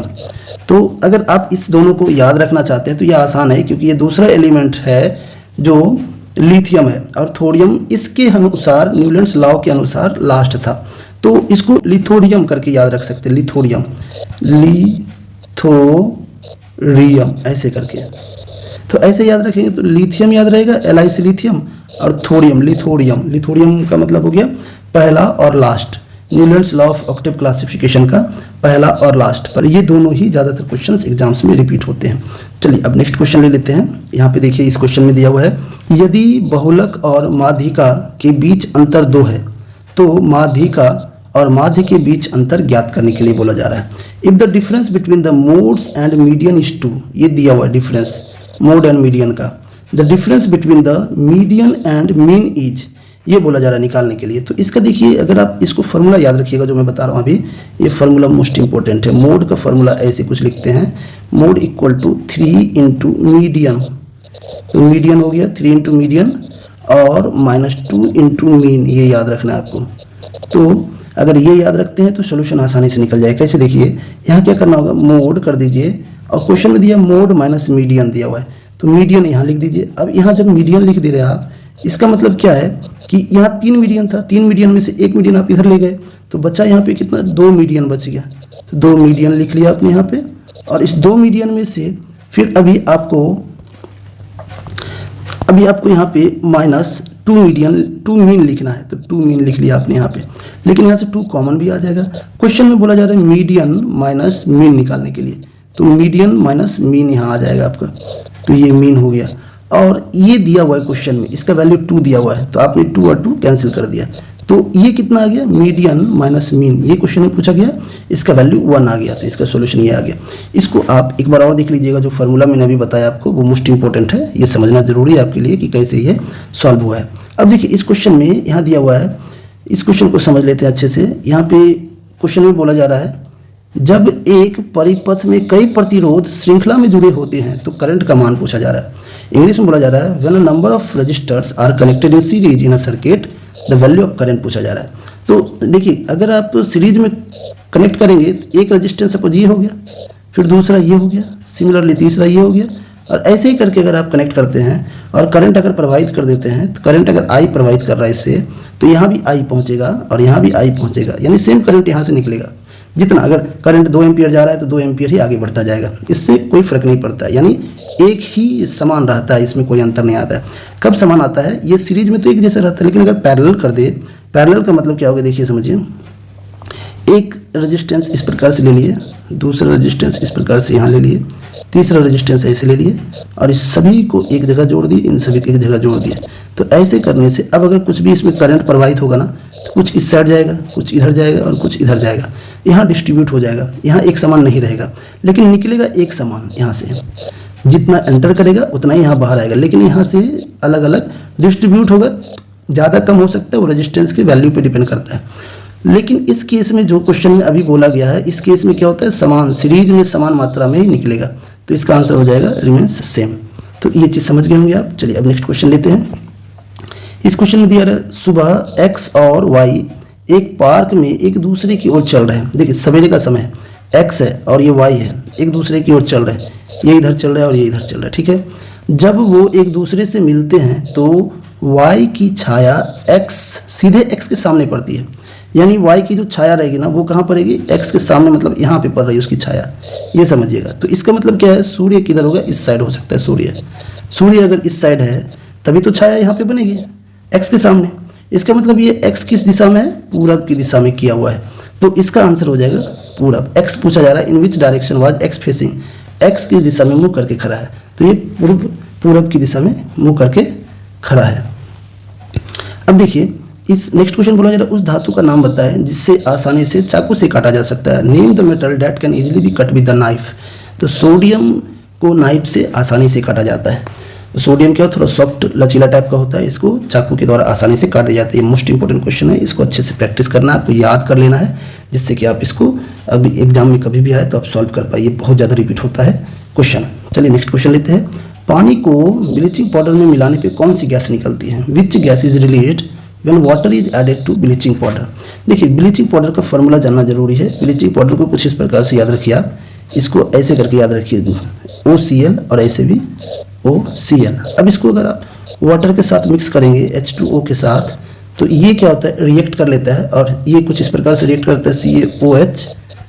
तो अगर आप इस दोनों को याद रखना चाहते हैं तो ये आसान है, क्योंकि ये दूसरा एलिमेंट है जो लिथियम है और थोरियम इसके अनुसार न्यूलैंड्स लॉ के अनुसार लास्ट था, तो इसको लिथोरियम करके याद रख सकते हैं, लिथोरियम, लिथोरियम ऐसे करके। तो ऐसे याद रखेंगे तो लिथियम याद रहेगा, LIC लिथियम, और थोरियम लिथोरियम। लिथोरियम का मतलब हो गया पहला और last, Newlands law of Octave classification का पहला और लास्ट, पर ये दोनों ही ज़्यादातर क्वेश्चंस एग्जाम्स में रिपीट होते हैं। चलिए अब नेक्स्ट क्वेश्चन ले लेते हैं। यहाँ पे देखिए इस क्वेश्चन में दिया हुआ है, यदि बहुलक और माध्यिका के बीच अंतर 2 है तो माध्यिका और माध्य के बीच अंतर ज्ञात करने के लिए बोला जा रहा है। If the difference between the modes and median is 2, ये दिया हुआ है डिफरेंस मोड एंड मीडियन का। The difference between the median and mean is, ये बोला जा रहा है निकालने के लिए। तो इसका देखिए अगर आप इसको फार्मूला याद रखिएगा जो मैं बता रहा हूँ अभी, ये फार्मूला मोस्ट इंपॉर्टेंट है। मोड का फार्मूला ऐसे कुछ लिखते हैं, mode equal to 3 into median, तो मीडियन हो गया 3 इंटू मीडियन और -2 इंटू मीन, ये याद रखना है आपको। तो अगर ये याद रखते हैं तो सोल्यूशन आसानी से निकल जाए। कैसे देखिए, यहाँ क्या करना होगा, मोड कर दीजिए और क्वेश्चन में दिया मोड माइनस मीडियन दिया हुआ है, तो मीडियन यहाँ लिख दीजिए। अब यहाँ जब मीडियन लिख दे रहे हैं आप, इसका मतलब क्या है कि यहाँ 3 मीडियन था, 3 मीडियन में से 1 मीडियन आप इधर ले गए, तो बचा यहाँ पे कितना, 2 मीडियन बच गया। तो 2 मीडियन लिख लिया आपने यहाँ पे, और इस 2 मीडियन में से फिर अभी आपको यहाँ पे -2 मीडियन, 2 मीन लिखना है, तो 2 मीन लिख लिया आपने यहाँ पे, लेकिन यहाँ से 2 कॉमन भी आ जाएगा। क्वेश्चन में बोला जा रहा है मीडियन माइनस मीन निकालने के लिए, तो मीडियन माइनस मीन यहाँ आ जाएगा आपका, तो ये मीन हो गया। और ये दिया हुआ है क्वेश्चन में, इसका वैल्यू 2 दिया हुआ है, तो आपने 2 और 2 कैंसिल कर दिया, तो ये कितना आ गया, मीडियन माइनस मीन, ये क्वेश्चन में पूछा गया, इसका वैल्यू 1 आ गया, तो इसका सोल्यूशन ये आ गया। इसको आप एक बार और देख लीजिएगा, जो फार्मूला मैंने अभी बताया आपको वो मोस्ट इंपॉर्टेंट है, ये समझना जरूरी है आपके लिए कि कैसे ये सॉल्व हुआ है। अब देखिए इस क्वेश्चन में यहाँ दिया हुआ है, इस क्वेश्चन को समझ लेते हैं अच्छे से। यहाँ पे क्वेश्चन में बोला जा रहा है, जब एक परिपथ में कई प्रतिरोध श्रृंखला में जुड़े होते हैं तो करंट का मान पूछा जा रहा है। इंग्लिश में बोला जा रहा है, when a number of resistors are connected in series in a circuit the value of current पूछा जा रहा है। तो देखिए अगर आप सीरीज में कनेक्ट करेंगे तो एक रजिस्टेंस सपोज ये हो गया, फिर दूसरा ये हो गया, सिमिलरली तीसरा ये हो गया, और ऐसे ही करके अगर आप कनेक्ट करते हैं और करंट अगर प्रवाहित कर देते हैं, तो करंट अगर I प्रवाहित कर रहा है इससे, तो यहाँ भी I पहुँचेगा और यहाँ भी I पहुँचेगा, यानी सेम करंट यहाँ से निकलेगा। जितना अगर करंट 2 एम्पियर जा रहा है तो 2 एम्पियर ही आगे बढ़ता जाएगा, इससे कोई फर्क नहीं पड़ता है, यानी एक ही समान रहता है, इसमें कोई अंतर नहीं आता है। कब समान आता है, ये सीरीज में तो एक जैसा रहता है, लेकिन अगर पैरेलल कर दे, पैरेलल का मतलब क्या होगा देखिए समझिए, एक रेजिस्टेंस इस प्रकार से ले लिए, दूसरा रेजिस्टेंस इस प्रकार से यहाँ ले लिए, तीसरा रेजिस्टेंस ऐसे ले लिए, और इस सभी को एक जगह जोड़ दिए, इन सभी को एक जगह जोड़ दिए। तो ऐसे करने से अब अगर कुछ भी इसमें करंट प्रवाहित होगा ना, तो कुछ इस साइड जाएगा, कुछ इधर जाएगा और कुछ इधर जाएगा, यहाँ डिस्ट्रीब्यूट हो जाएगा, यहाँ एक समान नहीं रहेगा, लेकिन निकलेगा एक समान। यहाँ से जितना एंटर करेगा उतना ही यहाँ बाहर आएगा, लेकिन यहाँ से अलग अलग डिस्ट्रीब्यूट होगा, ज़्यादा कम हो सकता है, वो रेजिस्टेंस के वैल्यू पे डिपेंड करता है। लेकिन इस केस में जो क्वेश्चन में अभी बोला गया है, इस केस में क्या होता है, समान सीरीज में समान मात्रा में ही निकलेगा, तो इसका आंसर हो जाएगा रिमेन्स सेम। तो ये चीज़ समझ गए होंगे आप। चलिए अब नेक्स्ट क्वेश्चन लेते हैं। इस क्वेश्चन में दिया रहा है, सुबह एक्स और वाई एक पार्क में एक दूसरे की ओर चल रहे हैं। देखिए सवेरे का समय एक्स है और ये वाई है, एक दूसरे की ओर चल रहे हैं, ये इधर चल रहा है और ये इधर चल रहा है, ठीक है। जब वो एक दूसरे से मिलते हैं तो वाई की छाया एक्स सीधे एक्स के सामने पड़ती है, यानी वाई की जो छाया रहेगी ना वो कहाँ पड़ेगी, एक्स के सामने, मतलब यहाँ पे पड़ रही है उसकी छाया, ये समझिएगा। तो इसका मतलब क्या है, सूर्य किधर होगा, इस साइड हो सकता है सूर्य अगर इस साइड है तभी तो छाया यहाँ पे बनेगी एक्स के सामने। इसका मतलब ये एक्स किस दिशा में है, पूरब की दिशा में किया हुआ है, तो इसका आंसर हो जाएगा पूरब। एक्स पूछा जा रहा है, in which direction was X facing, X किस दिशा में मुंह करके खड़ा है, तो ये पूरब की दिशा में मुंह करके खड़ा है। अब देखिए इस नेक्स्ट क्वेश्चन बोला जा रहा है, उस धातु का नाम बताएं जिससे आसानी से चाकू से काटा जा सकता है। Name the metal that can easily B cut with the knife. तो सोडियम को नाइफ से आसानी से काटा जाता है। सोडियम क्या थोड़ा सॉफ्ट लचीला टाइप का होता है, इसको चाकू के द्वारा आसानी से काटे जाते हैं। मोस्ट इंपॉर्टेंट क्वेश्चन है, इसको अच्छे से प्रैक्टिस करना है, आपको याद कर लेना है, जिससे कि आप इसको अभी एग्जाम में कभी भी आए तो आप सॉल्व कर पाइए। बहुत ज़्यादा रिपीट होता है क्वेश्चन। चलिए नेक्स्ट क्वेश्चन लेते हैं। पानी को ब्लीचिंग पाउडर में मिलाने पर कौन सी गैस निकलती है, which gas is released when water is added to bleaching powder. देखिए ब्लीचिंग पाउडर का फॉर्मूला जानना जरूरी है। ब्लीचिंग पाउडर को कुछ इस प्रकार से याद रखिए, आप इसको ऐसे करके याद रखिए, OCl और ऐसे भी OCl। अब इसको अगर आप वाटर के साथ मिक्स करेंगे H2O के साथ, तो ये क्या होता है, रिएक्ट कर लेता है और ये कुछ इस प्रकार से रिएक्ट करता है, CaOH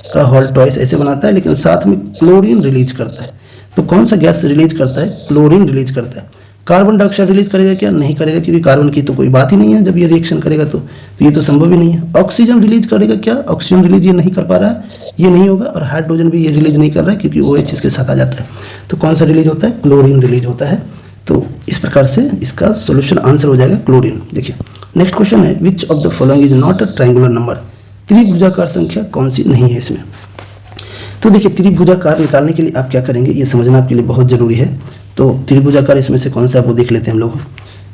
का हॉल ट्वाइस ऐसे बनाता है, लेकिन साथ में क्लोरीन रिलीज करता है। तो कौन सा गैस रिलीज करता है, क्लोरीन रिलीज करता है। कार्बन डाइऑक्साइड रिलीज करेगा क्या, नहीं करेगा, क्योंकि कार्बन की तो कोई बात ही नहीं है जब ये रिएक्शन करेगा तो ये तो संभव ही नहीं है। ऑक्सीजन रिलीज करेगा क्या, ऑक्सीजन रिलीज ये नहीं कर पा रहा है, ये नहीं होगा। और हाइड्रोजन भी ये रिलीज नहीं कर रहा है क्योंकि OH इसके साथ आ जाता है। तो कौन सा रिलीज होता है, क्लोरीन रिलीज होता है। तो इस प्रकार से इसका सोल्यूशन आंसर हो जाएगा क्लोरीन। देखिए नेक्स्ट क्वेश्चन है, which of the following is not a triangular number. त्रिभुजाकार संख्या कौन सी नहीं है इसमें। तो देखिए त्रिभुजाकार निकालने के लिए आप क्या करेंगे, ये समझना आपके लिए बहुत जरूरी है। तो त्रिभुजाकार इसमें से कौन सा है वो देख लेते हैं हम लोग।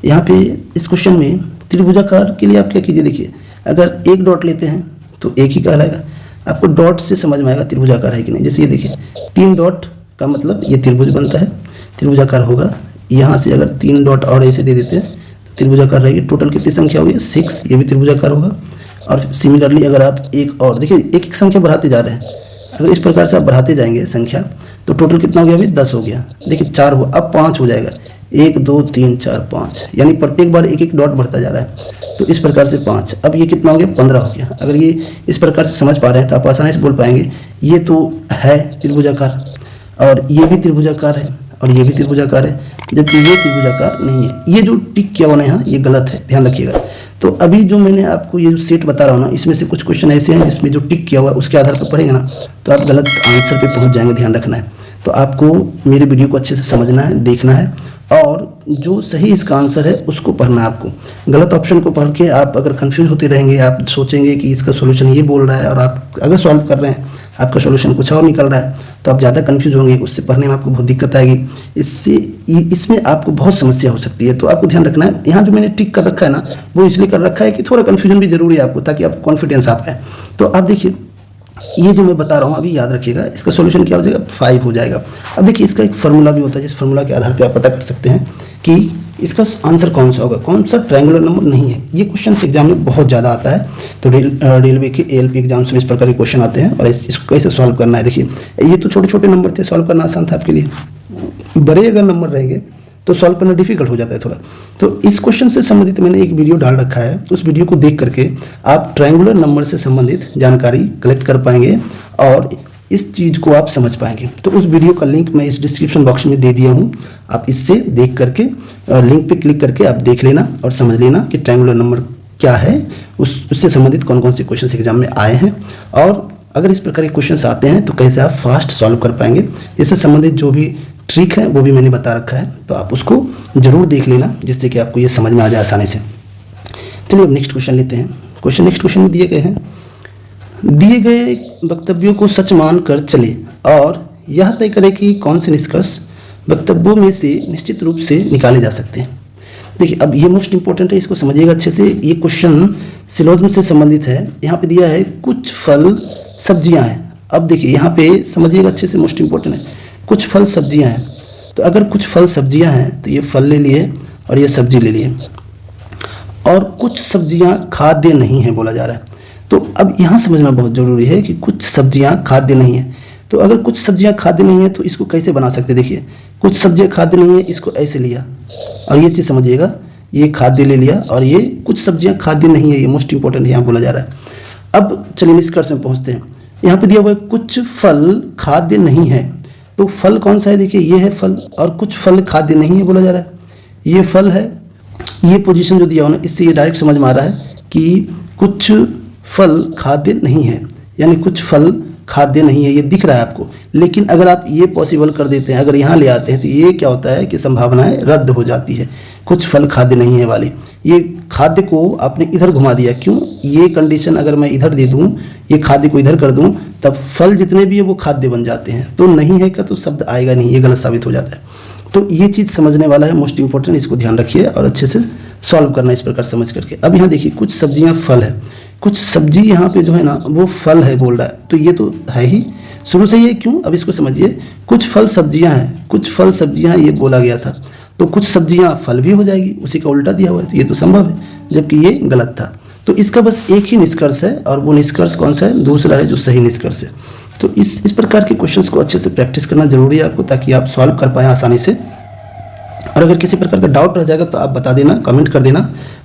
यहाँ पे इस क्वेश्चन में त्रिभुजाकार के लिए आप क्या कीजिए, देखिए अगर एक डॉट लेते हैं तो एक ही कहलाएगा। आपको डॉट से समझ में आएगा त्रिभुजाकार है कि नहीं। जैसे ये देखिए 3 डॉट का मतलब ये त्रिभुज बनता है, त्रिभुजाकार होगा। यहाँ से अगर 3 डॉट और ऐसे दे देते हैं तो त्रिभुजाकार रहेगी। टोटल कितनी संख्या हुई, 6, ये भी त्रिभुजाकार होगा। और सिमिलरली अगर आप एक और देखिए, एक एक संख्या बढ़ाते जा रहे हैं, अगर इस प्रकार से आप बढ़ाते जाएंगे संख्या तो टोटल कितना हो गया, अभी 10 हो गया। देखिए 4 हुआ, अब 5 हो जाएगा, 1 2 3 4 5, यानी प्रत्येक बार एक एक डॉट बढ़ता जा रहा है। तो इस प्रकार से 5, अब ये कितना हो गया, 15 हो गया। अगर ये इस प्रकार से समझ पा रहे हैं तो आप आसानी से बोल पाएंगे ये तो है त्रिभुजाकार, और ये भी त्रिभुजाकार है, और ये भी त्रिभुजाकार है, जबकि ये त्रिभुजाकार नहीं है। ये जो टिक किया हुआ है यहाँ, ये गलत है, ध्यान रखिएगा। तो अभी जो मैंने आपको ये जो सेट बता रहा हूँ ना, इसमें से कुछ क्वेश्चन ऐसे हैं जिसमें जो टिक किया हुआ है उसके आधार पर पढ़ेंगे ना तो आप गलत आंसर पे पहुँच जाएंगे, ध्यान रखना है। तो आपको मेरे वीडियो को अच्छे से समझना है, देखना है, और जो सही इसका आंसर है उसको पढ़ना है आपको। गलत ऑप्शन को पढ़ के आप अगर कंफ्यूज होते रहेंगे, आप सोचेंगे कि इसका सोल्यूशन ये बोल रहा है, और आप अगर सॉल्व कर रहे हैं आपका सोल्यूशन कुछ और निकल रहा है, तो आप ज़्यादा कंफ्यूज होंगे, उससे पढ़ने में आपको बहुत दिक्कत आएगी। इसमें आपको बहुत समस्या हो सकती है। तो आपको ध्यान रखना है, यहाँ जो मैंने टिक कर रखा है ना, वो इसलिए कर रखा है कि थोड़ा कन्फ्यूजन भी जरूरी है आपको, ताकि आपको कॉन्फिडेंस आ पाए। तो आप देखिए ये जो मैं बता रहा हूँ अभी याद रखिएगा, इसका सोल्यूशन क्या हो जाएगा, 5 हो जाएगा। अब देखिए इसका एक फार्मूला भी होता है, जिस फार्मूला के आधार पे आप पता कर सकते हैं कि इसका आंसर कौन सा होगा, कौन सा ट्रायंगुलर नंबर नहीं है। ये क्वेश्चन एग्जाम में बहुत ज़्यादा आता है। तो रेलवे के ALP एग्जाम्स में इस प्रकार के क्वेश्चन आते हैं, और इसको कैसे सॉल्व करना है। देखिए ये तो छोटे छोटे नंबर थे, सॉल्व करना आसान था आपके लिए। बड़े अगर नंबर रहेंगे तो सॉल्व करना डिफिकल्ट हो जाता है थोड़ा। तो इस क्वेश्चन से संबंधित मैंने एक वीडियो डाल रखा है, उस वीडियो को देख करके आप ट्रायंगुलर नंबर से संबंधित जानकारी कलेक्ट कर पाएंगे और इस चीज़ को आप समझ पाएंगे। तो उस वीडियो का लिंक मैं इस डिस्क्रिप्शन बॉक्स में दे दिया हूँ, आप इससे देख करके लिंक पे क्लिक करके आप देख लेना और समझ लेना कि ट्रायंगुलर नंबर क्या है, उससे संबंधित कौन कौन से क्वेश्चन एग्जाम में आए हैं, और अगर इस प्रकार के क्वेश्चन आते हैं तो कैसे आप फास्ट सॉल्व कर पाएंगे। इससे संबंधित जो भी ट्रिक है वो भी मैंने बता रखा है, तो आप उसको जरूर देख लेना, जिससे कि आपको ये समझ में आ जाए आसानी से। चलिए अब नेक्स्ट क्वेश्चन लेते हैं। नेक्स्ट क्वेश्चन में दिए गए हैं, दिए गए वक्तव्यों को सच मान कर चले और यह तय करें कि कौन से निष्कर्ष वक्तव्यों में से निश्चित रूप से निकाले जा सकते हैं। देखिए अब ये मोस्ट इंपॉर्टेंट है, इसको समझिएगा अच्छे से। ये क्वेश्चन सिलोजिज्म से संबंधित है। यहाँ पे दिया है कुछ फल सब्जियाँ हैं। अब देखिए यहाँ पे समझिएगा अच्छे से, मोस्ट इंपॉर्टेंट है, कुछ फल सब्जियाँ हैं। तो अगर कुछ फल सब्जियाँ हैं तो ये फल ले लिए और ये सब्जी ले लिए, और कुछ सब्जियाँ खाद्य नहीं है बोला जा रहा है। तो अब यहाँ समझना बहुत ज़रूरी है कि कुछ सब्जियाँ खाद्य नहीं है। तो अगर कुछ सब्जियाँ खाद्य नहीं है तो इसको कैसे बना सकते हैं। देखिए कुछ सब्जियाँ खाद्य नहीं है, इसको ऐसे लिया, और ये चीज़ समझिएगा, ये खाद्य ले लिया और ये कुछ सब्जियाँ खाद्य नहीं है, ये मोस्ट इंपॉर्टेंट यहाँ बोला जा रहा है। अब चलिए निष्कर्ष में पहुँचते हैं। यहाँ पे दिया हुआ है कुछ फल खाद्य नहीं है, तो फल कौन सा है, देखिए ये है फल, और कुछ फल खाद्य नहीं है बोला जा रहा है। ये फल है, ये पोजीशन जो दिया हुआ ना, इससे ये डायरेक्ट समझ में आ रहा है कि कुछ फल खाद्य नहीं है, यानी कुछ फल खाद्य नहीं है, ये दिख रहा है आपको। लेकिन अगर आप ये पॉसिबल कर देते हैं, अगर यहाँ ले आते हैं, तो ये क्या होता है कि संभावनाएं रद्द हो जाती है। कुछ फल खाद्य नहीं है वाली, ये खाद्य को आपने इधर घुमा दिया। क्यों, ये कंडीशन अगर मैं इधर दे दूँ, ये खाद्य को इधर कर दूँ, तब फल जितने भी है वो खाद्य बन जाते हैं। तो नहीं है का तो शब्द आएगा नहीं, ये गलत साबित हो जाता है। तो ये चीज़ समझने वाला है, मोस्ट इंपॉर्टेंट, इसको ध्यान रखिए और अच्छे से सॉल्व करना इस प्रकार समझ करके। अब यहाँ देखिए कुछ सब्जियाँ फल है, कुछ सब्जी यहाँ पे जो है ना वो फल है बोल रहा है, तो ये तो है ही शुरू से ये। क्यों, अब इसको समझिए, कुछ फल सब्जियाँ हैं, कुछ फल सब्जियाँ ये बोला गया था, तो कुछ सब्जियाँ फल भी हो जाएगी, उसी का उल्टा दिया हुआ है, तो ये तो संभव है, जबकि ये गलत था। तो इसका बस एक ही निष्कर्ष है, और वो निष्कर्ष कौन सा है, दूसरा है जो सही निष्कर्ष है। तो इस प्रकार के क्वेश्चंस को अच्छे से प्रैक्टिस करना जरूरी है आपको, ताकि आप सॉल्व कर पाएँ आसानी से। और अगर किसी प्रकार का डाउट रह जाएगा तो आप बता देना, कमेंट कर देना,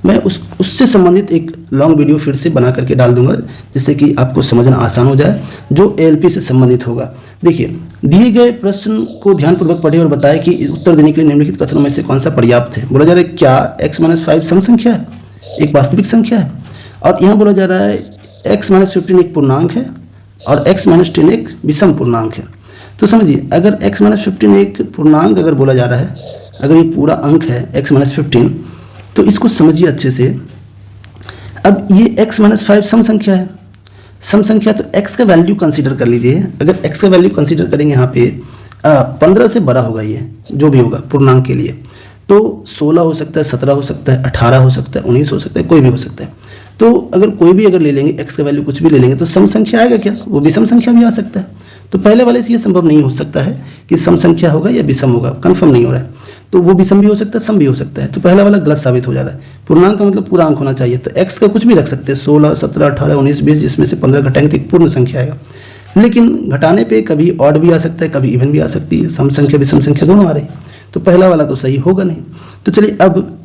मैं उससे संबंधित एक लॉन्ग वीडियो फिर से बना करके डाल दूंगा, जिससे कि आपको समझना आसान हो जाए, जो एएलपी से संबंधित होगा। देखिए, दिए गए प्रश्न को ध्यानपूर्वक पढ़े और बताएं कि उत्तर देने के लिए निम्नलिखित कथनों में से कौन सा पर्याप्त है। बोला जा रहा है क्या x-5 सम संख्या है, एक वास्तविक संख्या है, और यहाँ बोला जा रहा है x-15 एक पूर्णांक है और x-10 एक विषम पूर्णांक है। तो समझिए, अगर x-15 एक पूर्णांक अगर बोला जा रहा है, अगर ये पूरा अंक है x-15, तो इसको समझिए अच्छे से। अब ये x-5 सम संख्या है, सम संख्या, तो x का वैल्यू कंसीडर कर लीजिए। अगर x का वैल्यू कंसीडर करेंगे यहाँ पे 15 से बड़ा होगा, ये जो भी होगा पूर्णांक के लिए, तो 16 हो सकता है, 17 हो सकता है, 18 हो सकता है, 19 हो सकता है, कोई भी हो सकता है। तो अगर कोई भी अगर ले लेंगे, x का वैल्यू कुछ भी ले लेंगे, तो सम संख्या आएगा क्या? वो विषम संख्या भी आ सकता है। तो पहले वाले से ये संभव नहीं हो सकता है कि सम संख्या होगा या विषम होगा, कंफर्म नहीं हो रहा है। तो वो विषम भी हो सकता है, सम भी हो सकता है, तो पहला वाला गलत साबित हो जा रहा है। पूर्णांक का मतलब पूरा अंक होना चाहिए, तो x का कुछ भी रख सकते हैं, 16, 17, 18, 19, 20, जिसमें से 15 घटाएंगे तो एक पूर्ण संख्या आएगा। लेकिन घटाने पे कभी ऑड भी आ सकता है, कभी इवन भी आ सकती है, सम संख्या विषम संख्या दोनों आ रही है, तो पहला वाला तो सही होगा नहीं। तो चलिए अब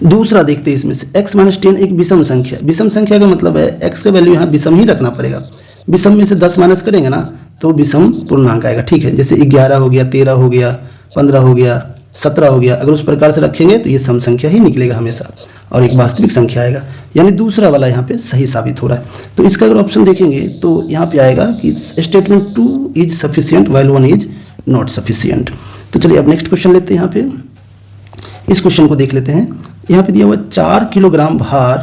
दूसरा देखते हैं इसमें से, x-10 एक विषम संख्या। विषम संख्या का मतलब है x का वैल्यू यहाँ विषम ही रखना पड़ेगा। विषम में से 10 माइनस करेंगे ना तो विषम पूर्णांक आएगा, ठीक है। जैसे 11 हो गया, 13 हो गया, 15 हो गया, 17 हो गया, अगर उस प्रकार से रखेंगे तो ये सम संख्या ही निकलेगा हमेशा, और एक वास्तविक संख्या आएगा। यानी दूसरा वाला यहाँ पे सही साबित हो रहा है। तो इसका अगर ऑप्शन देखेंगे तो यहाँ पे आएगा कि statement 2 is sufficient while 1 is not sufficient. तो चलिए अब नेक्स्ट क्वेश्चन लेते हैं। यहाँ पे इस क्वेश्चन को देख लेते हैं। यहाँ पे दिया हुआ 4 किलोग्राम भार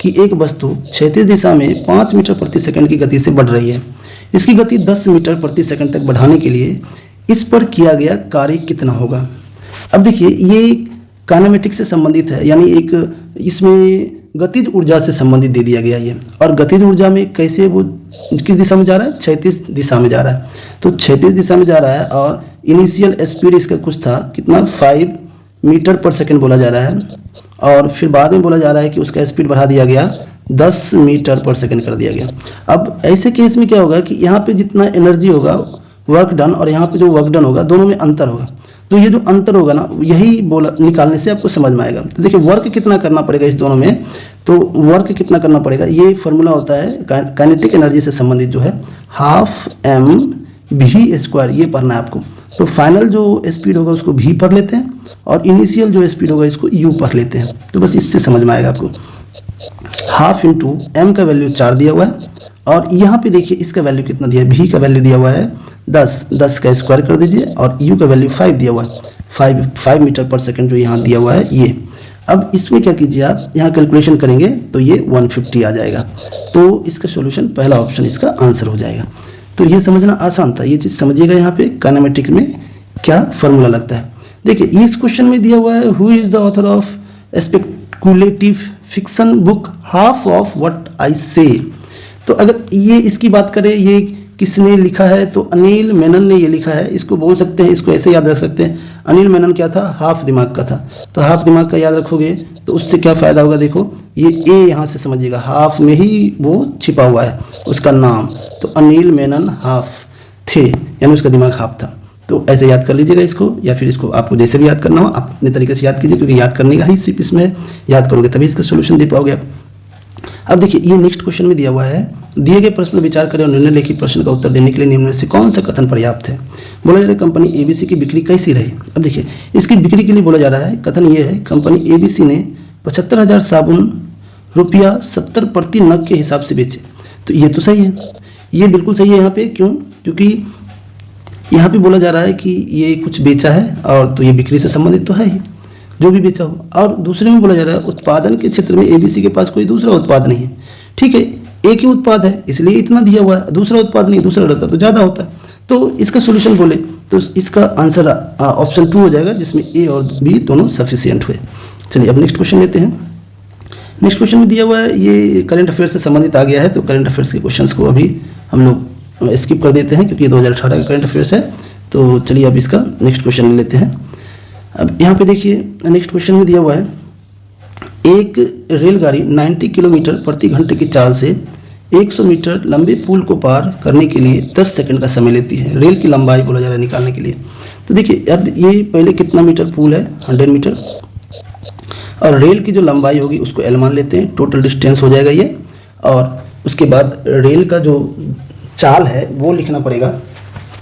की एक वस्तु क्षैतिज दिशा में 5 मीटर प्रति सेकंड की गति से बढ़ रही है। इसकी गति 10 मीटर प्रति सेकंड तक बढ़ाने के लिए इस पर किया गया कार्य कितना होगा। अब देखिए, ये काइनेमेटिक्स से संबंधित है, यानी एक इसमें गतिज ऊर्जा से संबंधित दे दिया गया ये। और गतिज ऊर्जा में कैसे, वो किस दिशा में जा रहा है? क्षैतिज दिशा में जा रहा है। तो क्षैतिज दिशा में जा रहा है और इनिशियल स्पीड इसका कुछ था, कितना, 5 मीटर पर सेकंड बोला जा रहा है, और फिर बाद में बोला जा रहा है कि उसका स्पीड बढ़ा दिया गया, 10 मीटर पर सेकंड कर दिया गया। अब ऐसे केस में क्या होगा कि यहाँ पे जितना एनर्जी होगा वर्क डन, और यहाँ पे जो वर्क डन होगा, दोनों में अंतर होगा। तो ये जो अंतर होगा ना, यही बोला निकालने से आपको समझ में आएगा। तो देखिए, वर्क कितना करना पड़ेगा इस दोनों में, तो वर्क कितना करना पड़ेगा, ये फॉर्मूला होता है काइनेटिक एनर्जी से संबंधित जो है, ½ ये पढ़ना है आपको। तो फाइनल जो स्पीड होगा उसको v पढ़ लेते हैं, और इनिशियल जो स्पीड होगा इसको u पढ़ लेते हैं। तो बस इससे समझ में आएगा आपको। ½ इंटू m का वैल्यू 4 दिया हुआ है, और यहाँ पे देखिए इसका वैल्यू कितना दिया है, v का वैल्यू दिया हुआ है 10 का स्क्वायर कर दीजिए, और u का वैल्यू 5 दिया हुआ है, 5 मीटर पर सेकंड जो यहाँ दिया हुआ है ये। अब इसमें क्या कीजिए, आप यहाँ कैलकुलेशन करेंगे तो ये 150 आ जाएगा। तो इसका सॉल्यूशन पहला ऑप्शन इसका आंसर हो जाएगा। तो ये समझना आसान था, ये चीज़ समझिएगा यहाँ पे काइनेमेटिक में क्या फॉर्मूला लगता है। देखिए, इस क्वेश्चन में दिया हुआ है, who is the author of speculative fiction book half of what I से। तो अगर ये इसकी बात करें, ये किसने लिखा है, तो अनिल मेनन ने ये लिखा है। इसको बोल सकते हैं, इसको ऐसे याद रख सकते हैं, अनिल मेनन क्या था, हाफ दिमाग का था। तो हाफ दिमाग का याद रखोगे तो उससे क्या फ़ायदा होगा, देखो ये ए यहाँ से समझिएगा, हाफ में ही वो छिपा हुआ है उसका नाम। तो अनिल मेनन हाफ थे, यानी उसका दिमाग हाफ था। तो ऐसे याद कर लीजिएगा इसको, या फिर इसको आपको जैसे भी याद करना हो आप अपने तरीके से याद कीजिए, क्योंकि याद करने का ही सिर्फ इसमें याद करोगे तभी इसका सोल्यूशन दे पाओगे आप। अब देखिए, ये नेक्स्ट क्वेश्चन में दिया हुआ है, दिए गए प्रश्न पर विचार करें और निर्णय लेखी प्रश्न का उत्तर देने के लिए निम्न में से कौन सा कथन पर्याप्त है। बोला जा रहा है कंपनी एबीसी की बिक्री कैसी रही। अब देखिए, इसकी बिक्री के लिए बोला जा रहा है, कथन ये है, कंपनी एबीसी ने 75,000 साबुन ₹70 प्रति नग के हिसाब से बेचे। तो ये तो सही है, ये बिल्कुल सही है यहाँ पे। क्यों? क्योंकि यहाँ पे बोला जा रहा है कि ये कुछ बेचा है, और तो ये बिक्री से संबंधित तो है ही, जो भी बेचा हो। और दूसरे में बोला जा रहा है उत्पादन के क्षेत्र में एबीसी के पास कोई दूसरा उत्पाद नहीं है। ठीक है, एक ही उत्पाद है इसलिए इतना दिया हुआ है, दूसरा उत्पाद नहीं, दूसरा रहता तो ज़्यादा होता। तो इसका सोल्यूशन बोले तो इसका आंसर ऑप्शन 2 हो जाएगा, जिसमें ए और बी दोनों सफिशियंट हुए। चलिए अब नेक्स्ट क्वेश्चन लेते हैं। नेक्स्ट क्वेश्चन में दिया हुआ है, ये करंट अफेयर से संबंधित आ गया है, तो करंट अफेयर्स के क्वेश्चंस को अभी हम लोग स्किप कर देते हैं, क्योंकि ये 2018 का करंट अफेयर्स है। तो चलिए अब इसका नेक्स्ट क्वेश्चन ले लेते हैं। अब यहाँ पे देखिए, नेक्स्ट क्वेश्चन में दिया हुआ है, एक रेलगाड़ी 90 किलोमीटर प्रति घंटे की चाल से 100 मीटर लंबे पुल को पार करने के लिए 10 सेकंड का समय लेती है। रेल की लंबाई बोला जा रहा है निकालने के लिए। तो देखिए अब ये पहले कितना मीटर पुल है, 100 मीटर, और रेल की जो लंबाई होगी उसको L मान लेते हैं, टोटल डिस्टेंस हो जाएगा ये। और उसके बाद रेल का जो चाल है वो लिखना पड़ेगा।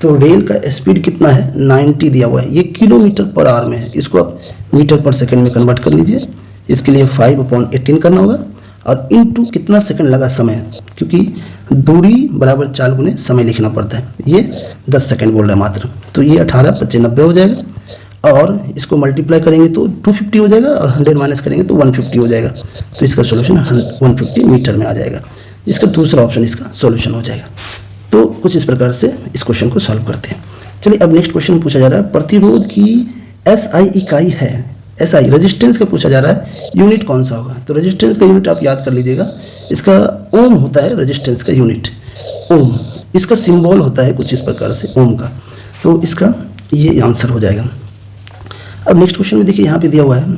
तो रेल का स्पीड कितना है, 90 दिया हुआ है, ये किलोमीटर पर आवर में है, इसको आप मीटर पर सेकंड में कन्वर्ट कर लीजिए। इसके लिए 5/18 करना होगा, और इनटू कितना सेकंड लगा समय, क्योंकि दूरी बराबर चाल गुने समय लिखना पड़ता है, ये 10 सेकंड बोल रहा है मात्र। तो ये 18×5 = 90 हो जाएगा, और इसको मल्टीप्लाई करेंगे तो 250 हो जाएगा, और 100 माइनस करेंगे तो 150 हो जाएगा। तो इसका सोल्यूशन 150 मीटर में आ जाएगा। इसका दूसरा ऑप्शन इसका सोल्यूशन हो जाएगा। तो कुछ इस प्रकार से इस क्वेश्चन को सॉल्व करते हैं। चलिए अब नेक्स्ट क्वेश्चन पूछा जा रहा है, प्रतिरोध की SI इकाई है, SI रेजिस्टेंस का पूछा जा रहा है, यूनिट कौन सा होगा। तो रेजिस्टेंस का यूनिट आप याद कर लीजिएगा, इसका ओम होता है रेजिस्टेंस का यूनिट, ओम। इसका सिंबल होता है कुछ इस प्रकार से ओम का। तो इसका ये आंसर हो जाएगा। अब नेक्स्ट क्वेश्चन में देखिए यहाँ पे दिया हुआ है,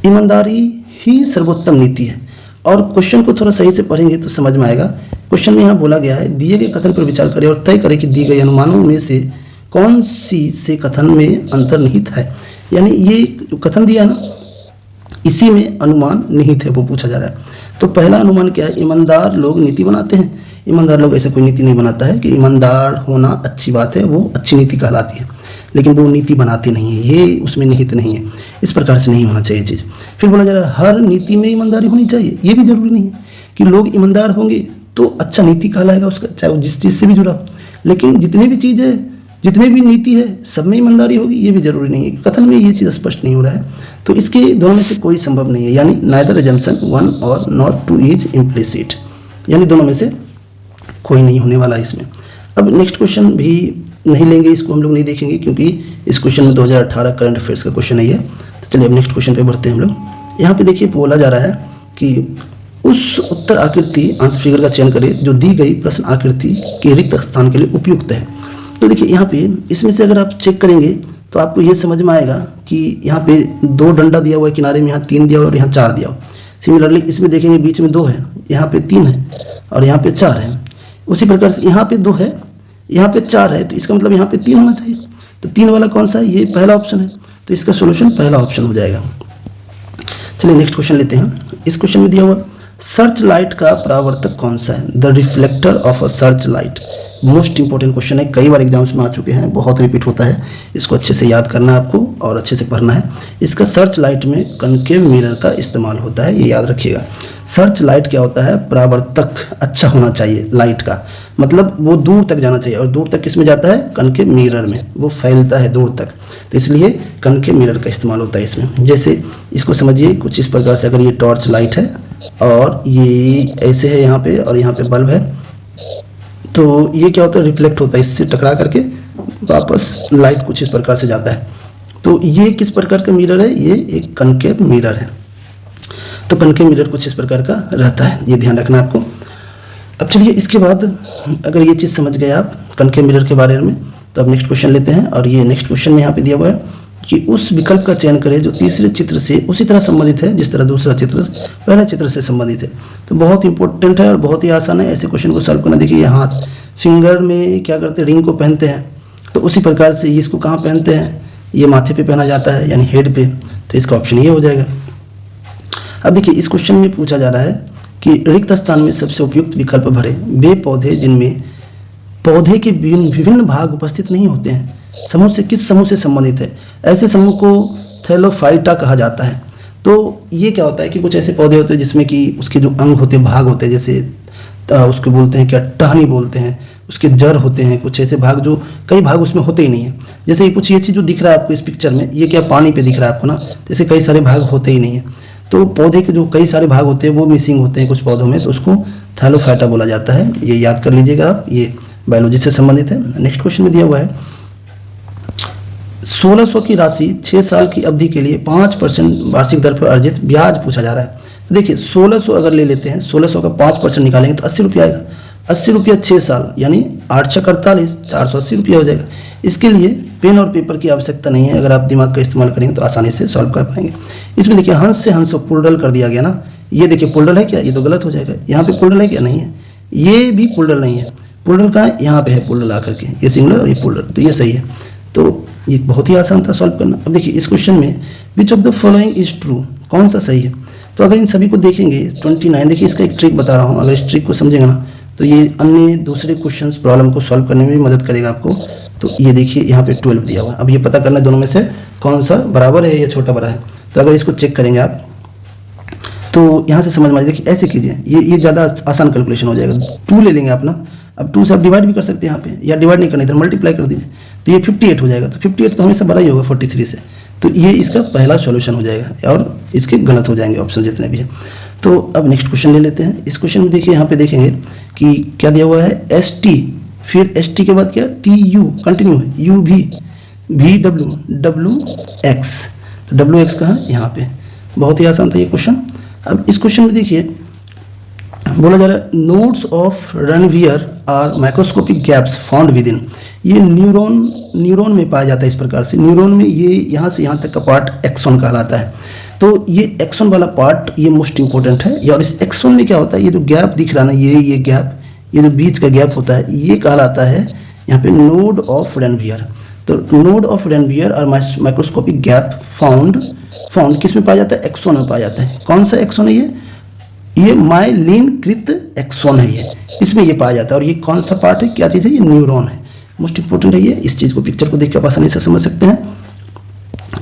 ईमानदारी ही सर्वोत्तम नीति है। और क्वेश्चन को थोड़ा सही से पढ़ेंगे तो समझ में आएगा। क्वेश्चन में यहाँ बोला गया है, दिए गए कथन पर विचार करें और तय करें कि दी गई अनुमानों में से कौन सी से कथन में अंतर्निहित है। यानी ये जो कथन दिया ना, इसी में अनुमान निहित है, वो पूछा जा रहा है। तो पहला अनुमान क्या है, ईमानदार लोग नीति बनाते हैं। ईमानदार लोग ऐसा कोई नीति नहीं बनाता है कि ईमानदार होना अच्छी बात है, वो अच्छी नीति कहलाती है, लेकिन वो नीति बनाते नहीं है, ये उसमें निहित नहीं है। इस प्रकार से नहीं होना चाहिए चीज़। फिर बोला जा रहा है हर नीति में ईमानदारी होनी चाहिए, ये भी जरूरी नहीं है कि लोग ईमानदार होंगे तो अच्छा नीति कहलाएगा उसका, चाहे वो जिस चीज़ से भी जुड़ा हो। लेकिन जितने भी चीज़ है, जितने भी नीति है, सब में ईमानदारी होगी, ये भी जरूरी नहीं है। कथन में ये चीज़ स्पष्ट नहीं हो रहा है, तो इसके दोनों में से कोई संभव नहीं है। यानी नाइदर assumption 1 और नॉट 2 इज इम्प्लिसिट, यानी दोनों में से कोई नहीं होने वाला इसमें। अब नेक्स्ट क्वेश्चन भी नहीं लेंगे, इसको हम लोग नहीं देखेंगे, क्योंकि इस क्वेश्चन में 2018 करंट अफेयर्स का क्वेश्चन है ये। तो चलिए अब नेक्स्ट क्वेश्चन पे बढ़ते हैं हम लोग। यहाँ पे देखिए बोला जा रहा है कि उस उत्तर आकृति आंसर फिगर का चयन करें जो दी गई प्रश्न आकृति के रिक्त स्थान के लिए उपयुक्त है। तो देखिए यहाँ पे इसमें से अगर आप चेक करेंगे तो आपको ये समझ में आएगा कि यहाँ पे 2 डंडा दिया हुआ है किनारे में, यहाँ 3 दिया हुआ है और यहाँ 4 दिया हुआ। सिमिलरली इसमें देखेंगे बीच में 2 है, यहाँ पे 3 है और यहाँ पे 4 है। उसी प्रकार से यहाँ पे 2 है, यहाँ पे 4 है, तो इसका मतलब यहाँ पे 3 होना चाहिए। तो 3 वाला कौन सा है, ये पहला ऑप्शन है, तो इसका सोल्यूशन पहला ऑप्शन हो जाएगा। चलिए नेक्स्ट क्वेश्चन लेते हैं। इस क्वेश्चन में दिया हुआ सर्च लाइट का परावर्तक कौन सा है, the reflector of a search light. Most important question है, कई बार एग्जाम्स में आ चुके हैं, बहुत रिपीट होता है, इसको अच्छे से याद करना है आपको और अच्छे से पढ़ना है। इसका सर्च लाइट में कनकेव मिरर का इस्तेमाल होता है, ये याद रखिएगा। सर्च लाइट क्या होता है, परावर्तक अच्छा होना चाहिए लाइट का, मतलब वो दूर तक जाना चाहिए, और दूर तक किस में जाता है, कनकेव मिरर में, वो फैलता है दूर तक, तो इसलिए कनकेव मिरर का इस्तेमाल होता है इसमें। जैसे इसको समझिए कुछ इस प्रकार से, अगर ये टॉर्च लाइट है और ये ऐसे है यहाँ पे और यहाँ पे बल्ब है, तो ये क्या होता है, रिफ्लेक्ट होता है, इससे टकरा करके वापस लाइट कुछ इस प्रकार से जाता है। तो ये किस प्रकार का मिरर है, ये एक कनकेव मिरर है। तो कनकेव मिरर कुछ इस प्रकार का रहता है, ये ध्यान रखना आपको। अब चलिए इसके बाद अगर ये चीज़ समझ गए आप कनकेव मिरर के बारे में, तो अब नेक्स्ट क्वेश्चन लेते हैं। और ये नेक्स्ट क्वेश्चन में यहाँ पे दिया हुआ है कि उस विकल्प का चयन करें जो तीसरे चित्र से उसी तरह संबंधित है जिस तरह दूसरा चित्र पहले चित्र से संबंधित है। तो बहुत इंपॉर्टेंट है और बहुत ही आसान है ऐसे क्वेश्चन को सॉल्व करना। देखिए ये हाथ फिंगर में क्या करते हैं, रिंग को पहनते हैं, तो उसी प्रकार से इसको कहाँ पहनते हैं, ये माथे पे पहना जाता है यानी हेड पे, तो इसका ऑप्शन ये हो जाएगा। अब देखिए इस क्वेश्चन में पूछा जा रहा है कि रिक्त स्थान में सबसे उपयुक्त विकल्प भरे। वे पौधे जिनमें पौधे के विभिन्न भाग उपस्थित नहीं होते हैं समूह से किस समूह से संबंधित है। ऐसे समूह को थैलोफाइटा कहा जाता है। तो ये क्या होता है कि कुछ ऐसे पौधे होते हैं जिसमें कि उसके जो अंग होते हैं, भाग होते हैं, जैसे उसको बोलते हैं क्या, टहनी बोलते हैं, उसके जड़ होते हैं, कुछ ऐसे भाग जो कई भाग उसमें होते ही नहीं है। जैसे कुछ ये चीज़ जो दिख रहा है आपको इस पिक्चर में, ये क्या पानी पे दिख रहा है आपको ना, जैसे कई सारे भाग होते ही नहीं है। तो पौधे के जो कई सारे भाग होते हैं वो मिसिंग होते हैं कुछ पौधों में, तो उसको थैलोफाइटा बोला जाता है। ये याद कर लीजिएगा आप, ये बायोलॉजी से संबंधित है। नेक्स्ट क्वेश्चन में दिया हुआ है 1600 की राशि 6 साल की अवधि के लिए 5% वार्षिक दर पर अर्जित ब्याज पूछा जा रहा है। तो देखिए 1600 अगर ले लेते हैं, 1600 का 5% निकालेंगे तो 80 रुपया आएगा। 80 रुपया 6 साल यानी 8 × 48 480 रुपया हो जाएगा। इसके लिए पेन और पेपर की आवश्यकता नहीं है, अगर आप दिमाग का इस्तेमाल करेंगे तो आसानी से सॉल्व कर पाएंगे। इसमें देखिए हंस से हंस को पुलडल कर दिया गया ना, ये देखिए पुलडल है क्या, ये तो गलत हो जाएगा। यहाँ पे पुलडल है क्या, नहीं है, ये भी पुलडल नहीं है। पुलडल कहाँ है, यहाँ पे है पुलडल आकर के, ये सिंगुलर और ये पुलडल, तो ये सही है। तो ये बहुत ही आसान था सॉल्व करना। अब देखिए इस क्वेश्चन में विच of the following is true, कौन सा सही है। तो अगर इन सभी को देखेंगे 29, देखिए इसका एक ट्रिक बता रहा हूँ, अगर इस ट्रिक को समझेंगे ना तो ये अन्य दूसरे क्वेश्चंस प्रॉब्लम को सॉल्व करने में भी मदद करेगा आपको। तो ये देखिए यहाँ पे 12 दिया हुआ है, अब ये पता करना है दोनों में से कौन सा बराबर है या छोटा बड़ा है। तो अगर इसको चेक करेंगे आप तो यहाँ से समझ में आ जाए। देखिए ऐसे कीजिए, ये ज़्यादा आसान कैलकुलेशन हो जाएगा। 2 ले लेंगे आप ना, अब 2 से आप डिवाइड भी कर सकते हैं यहाँ पे, या डिवाइड नहीं करना इधर मल्टीप्लाई कर दीजिए, तो ये 58 हो जाएगा। तो 58 तो हमेशा बड़ा ही होगा 43 से, तो ये इसका पहला सॉल्यूशन हो जाएगा और इसके गलत हो जाएंगे ऑप्शन जितने भी हैं। तो अब नेक्स्ट क्वेश्चन ले लेते हैं। इस क्वेश्चन में देखिए यहाँ पे देखेंगे कि क्या दिया हुआ है, ST, फिर ST के बाद क्या TU कंटिन्यू है, UV, VW, WX। तो WX कहाँ, यहाँ पे। बहुत ही आसान था ये क्वेश्चन। अब इस क्वेश्चन में देखिए बोला जा रहा है nodes of Ranvier are microscopic gaps found within. ये न्यूरॉन में पाया जाता है इस प्रकार से। न्यूरॉन में ये यहाँ से यहाँ तक का पार्ट एक्सॉन कहलाता है। तो ये एक्सॉन वाला पार्ट ये मोस्ट इंपॉर्टेंट है। और इस एक्सॉन में क्या होता है, ये जो गैप दिख रहा है ना, ये गैप, ये जो बीच का गैप होता है, ये कहलाता है यहाँ पे नोड ऑफ रनवियर। तो नोड ऑफ रनवियर और माइक्रोस्कोपिक गैप फाउंड किस में पाया जाता है, एक्सॉन में पाया जाता है। कौन सा एक्सॉन है ये माइलिनकृत एक्सॉन है, ये इसमें ये पाया जाता है। और ये कौन सा पार्ट है, क्या चीज़ है, ये न्यूरॉन है, मोस्ट इंपॉर्टेंट है ये। इस चीज़ को पिक्चर को देख के आप आसानी से समझ सकते हैं।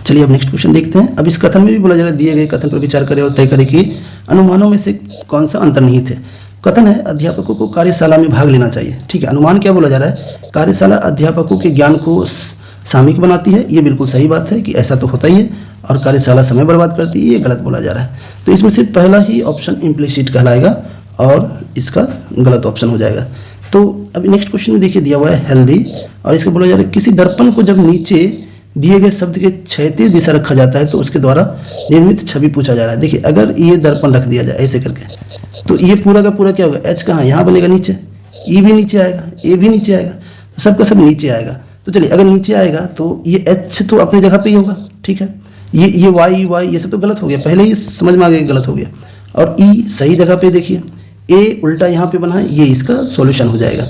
चलिए अब नेक्स्ट क्वेश्चन देखते हैं। अब इस कथन में भी बोला जा रहा है दिए गए कथन पर विचार करें और तय करें कि अनुमानों में से कौन सा अंतर्निहित है। कथन है अध्यापकों को कार्यशाला में भाग लेना चाहिए, ठीक है। अनुमान क्या बोला जा रहा है, कार्यशाला अध्यापकों के ज्ञान को सामयिक बनाती है। ये बिल्कुल सही बात है कि ऐसा तो होता ही है, और कार्यशाला समय बर्बाद करती है, ये गलत बोला जा रहा है। तो इसमें से पहला ही ऑप्शन इम्प्लिसिट कहलाएगा और इसका गलत ऑप्शन हो जाएगा। तो अभी नेक्स्ट क्वेश्चन में देखिए दिया हुआ है हेल्दी, और इसको बोला जा रहा है किसी दर्पण को जब नीचे दिए गए शब्द के क्षैतिज दिशा रखा जाता है तो उसके द्वारा निर्मित छवि पूछा जा रहा है। देखिए अगर ये दर्पण रख दिया जाए ऐसे करके, तो ये पूरा का पूरा क्या होगा, H कहाँ, यहाँ बनेगा नीचे, E भी नीचे आएगा, A भी नीचे आएगा, तो सबका सब नीचे आएगा। तो चलिए अगर नीचे आएगा तो ये H तो अपनी जगह पे ही होगा, ठीक है। ये Y ये सब तो गलत हो गया, पहले ही समझ में आ गया गलत हो गया। और E सही जगह पे देखिए, A उल्टा यहाँ पे बना है, ये इसका सॉल्यूशन हो जाएगा।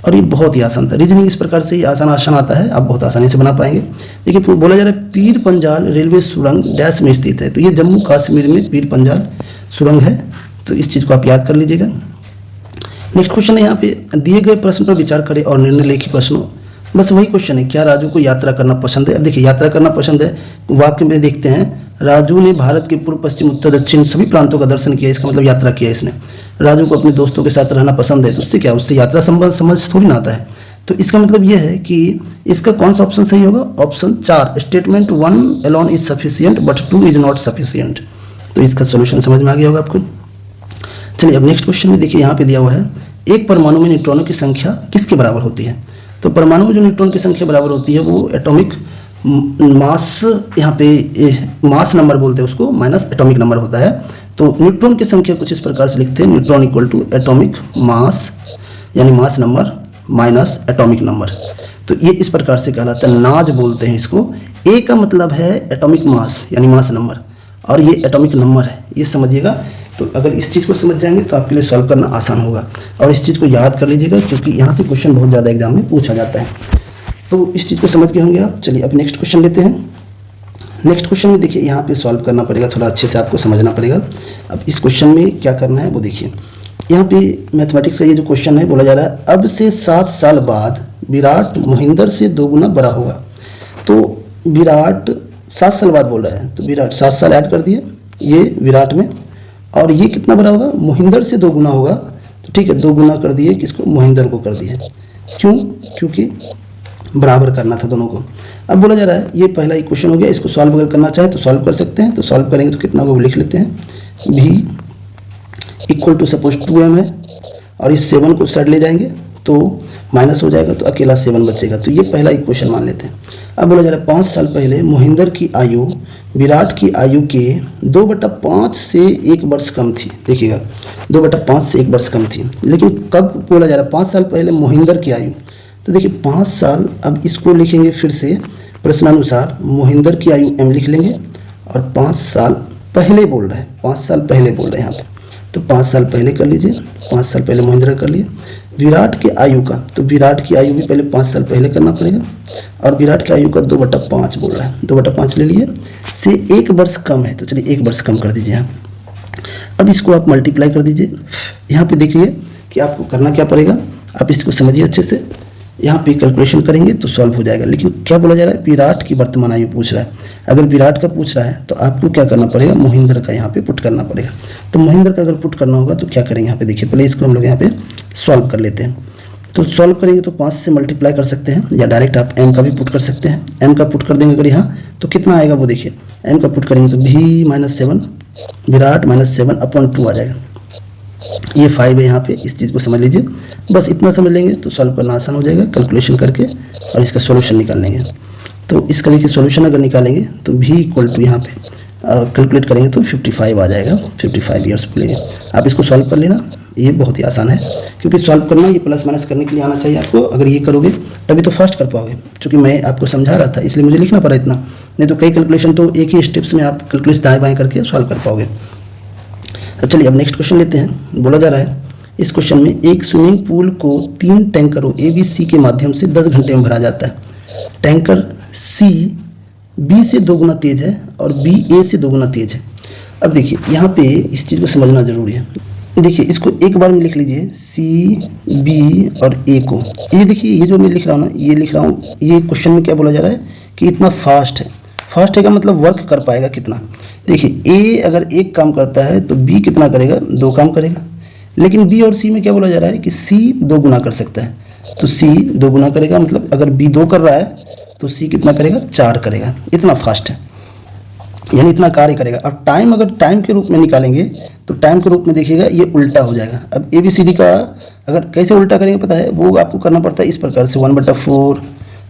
और ये बहुत ही आसान था। रीजनिंग इस प्रकार से ही आसान आता है, आप बहुत आसानी से बना पाएंगे। देखिए बोला जा रहा है पीर पंजाल रेलवे सुरंग डैश में स्थित है। तो ये जम्मू कश्मीर में पीर पंजाल सुरंग है, तो इस चीज़ को आप याद कर लीजिएगा। नेक्स्ट क्वेश्चन है यहाँ पे दिए गए प्रश्न पर विचार करें और निर्णय लेखी प्रश्नों, बस वही क्वेश्चन है, क्या राजू को यात्रा करना पसंद है। अब देखिए यात्रा करना पसंद है, वाक्य में देखते हैं राजू ने भारत के पूर्व पश्चिम उत्तर दक्षिण सभी प्रांतों का दर्शन किया, इसका मतलब यात्रा किया इसने। राजू को अपने दोस्तों के साथ रहना पसंद है, तो उससे क्या, उससे यात्रा संबंध समझ थोड़ी ना आता है। तो इसका मतलब यह है कि इसका कौन सा ऑप्शन सही होगा, option 4, statement 1 alone is sufficient but 2 is not sufficient. तो इसका सोल्यूशन समझ में आ गया होगा आपको। चलिए अब नेक्स्ट क्वेश्चन में देखिए यहाँ पे दिया हुआ है एक परमाणु में न्यूट्रॉनों की संख्या किसके बराबर होती है। तो परमाणु में जो न्यूट्रॉन की संख्या बराबर होती है वो एटॉमिक मास, यहाँ पे मास नंबर बोलते हैं उसको, माइनस एटॉमिक नंबर होता है। तो न्यूट्रॉन की संख्या कुछ इस प्रकार से लिखते हैं, neutron equal to atomic mass यानी mass number minus atomic number. तो ये इस प्रकार से कहलाता है, नाज बोलते हैं इसको। ए का मतलब है एटॉमिक मास यानी मास नंबर, और ये एटॉमिक नंबर है, ये समझिएगा। तो अगर इस चीज़ को समझ जाएंगे तो आपके लिए सॉल्व करना आसान होगा, और इस चीज़ को याद कर लीजिएगा क्योंकि यहाँ से क्वेश्चन बहुत ज़्यादा एग्जाम में पूछा जाता है। तो इस चीज़ को समझ गए होंगे आप। चलिए अब नेक्स्ट क्वेश्चन लेते हैं। नेक्स्ट क्वेश्चन में देखिए यहाँ पे सॉल्व करना पड़ेगा, थोड़ा अच्छे से आपको समझना पड़ेगा। अब इस क्वेश्चन में क्या करना है वो देखिए। यहाँ पे मैथमेटिक्स का ये जो क्वेश्चन है बोला जा रहा है अब से 7 साल बाद विराट मोहिंदर से 2 गुना बड़ा होगा। तो विराट 7 साल बाद बोल रहा है, तो विराट 7 साल ऐड कर दिए ये विराट में, और ये कितना बड़ा होगा, मोहिंदर से 2 गुना होगा। तो ठीक है, 2 गुना कर दिए किसको, मोहिंदर को कर दिए। क्यों, क्योंकि बराबर करना था दोनों को। अब बोला जा रहा है ये पहला इक्वेशन हो गया, इसको सॉल्व अगर करना चाहे तो सॉल्व कर सकते हैं। तो सॉल्व करेंगे तो कितना होगा वो लिख लेते हैं, v equal to suppose 2m है, और इस 7 को साइड ले जाएंगे तो माइनस हो जाएगा, तो अकेला 7 बचेगा। तो ये पहला इक्वेशन मान लेते हैं। अब बोला जा रहा है 5 साल पहले मोहिंदर की आयु विराट की आयु के 2/5 से 1 वर्ष कम थी। देखिएगा 2/5 से 1 वर्ष कम थी, लेकिन कब बोला जा रहा है, 5 साल पहले मोहिंदर की आयु। तो देखिए 5 साल, अब इसको लिखेंगे फिर से प्रश्नानुसार, मोहिंदर की आयु m लिख लेंगे, और 5 साल पहले बोल रहे हैं, 5 साल पहले बोल रहे हैं यहाँ पे, तो 5 साल पहले कर लीजिए, 5 साल पहले मोहिंदर कर लिए। विराट के आयु का, तो विराट की आयु भी पहले 5 साल पहले करना पड़ेगा, और विराट की आयु का 2/5 बोल रहा है, 2/5 ले लिए, से 1 वर्ष कम है, तो चलिए 1 वर्ष कम कर दीजिए यहाँ। अब इसको आप मल्टीप्लाई कर दीजिए। यहाँ पे देखिए कि आपको करना क्या पड़ेगा, आप इसको समझिए अच्छे से। यहाँ पे कैलकुलेशन करेंगे तो सॉल्व हो जाएगा। लेकिन क्या बोला जा रहा है, विराट की वर्तमान आयु पूछ रहा है। अगर विराट का पूछ रहा है तो आपको क्या करना पड़ेगा, मोहिंद्र का यहाँ पे पुट करना पड़ेगा। तो मोहिंद्र का अगर पुट करना होगा तो क्या करेंगे, यहाँ पे देखिए, पहले इसको हम लोग यहाँ पे सॉल्व कर लेते हैं। तो सॉल्व करेंगे तो 5 से मल्टीप्लाई कर सकते हैं, या डायरेक्ट आप m का भी पुट कर सकते हैं। m का पुट कर देंगे अगर यहाँ तो कितना आएगा वो देखिए, m का पुट करेंगे तो v - 7 विराट -7/2 आ जाएगा। ये 5 है यहाँ पे, इस चीज़ को समझ लीजिए। बस इतना समझ लेंगे तो सॉल्व करना आसान हो जाएगा, कैलकुलेशन करके और इसका सॉल्यूशन निकाल लेंगे। तो इसका देखिए सॉल्यूशन अगर निकालेंगे तो v = यहाँ पे कैलकुलेट करेंगे तो 55 आ जाएगा, 55 ईयर्स बोलेंगे। आप इसको सॉल्व कर लेना, ये बहुत ही आसान है, क्योंकि सॉल्व करना ये प्लस माइनस करने के लिए आना चाहिए आपको। अगर ये करोगे तभी तो फास्ट कर पाओगे, क्योंकि मैं आपको समझा रहा था इसलिए मुझे लिखना पड़ा इतना, नहीं तो कई कैलकुलेशन तो एक ही स्टेप्स में आप कैलकुलेशन दाएँ बाएँ करके सॉल्व कर पाओगे। अब चलिए अब नेक्स्ट क्वेश्चन लेते हैं। बोला जा रहा है इस क्वेश्चन में, एक स्विमिंग पूल को 3 टैंकरों ABC के माध्यम से 10 घंटे में भरा जाता है। टैंकर C B से 2 गुना तेज है और B A से 2 गुना तेज है। अब देखिए यहाँ पे इस चीज़ को समझना जरूरी है। देखिए इसको एक बार में लिख लीजिए, C B और A को। ये देखिए, ये जो मैं लिख रहा हूँ ना, ये लिख रहा हूँ, ये क्वेश्चन में क्या बोला जा रहा है कि इतना फास्ट है। फास्ट है का मतलब वर्क कर पाएगा कितना। देखिए A अगर 1 काम करता है तो B कितना करेगा, 2 काम करेगा। लेकिन B और C में क्या बोला जा रहा है कि C 2 गुना कर सकता है, तो C 2 गुना करेगा, मतलब अगर B 2 कर रहा है तो C कितना करेगा, 4 करेगा। इतना फास्ट है, यानी इतना कार्य करेगा। और टाइम अगर टाइम के रूप में निकालेंगे तो टाइम के रूप में देखिएगा ये उल्टा हो जाएगा। अब ABCD का अगर कैसे उल्टा करेंगे पता है, वो आपको करना पड़ता है इस प्रकार से, 1/4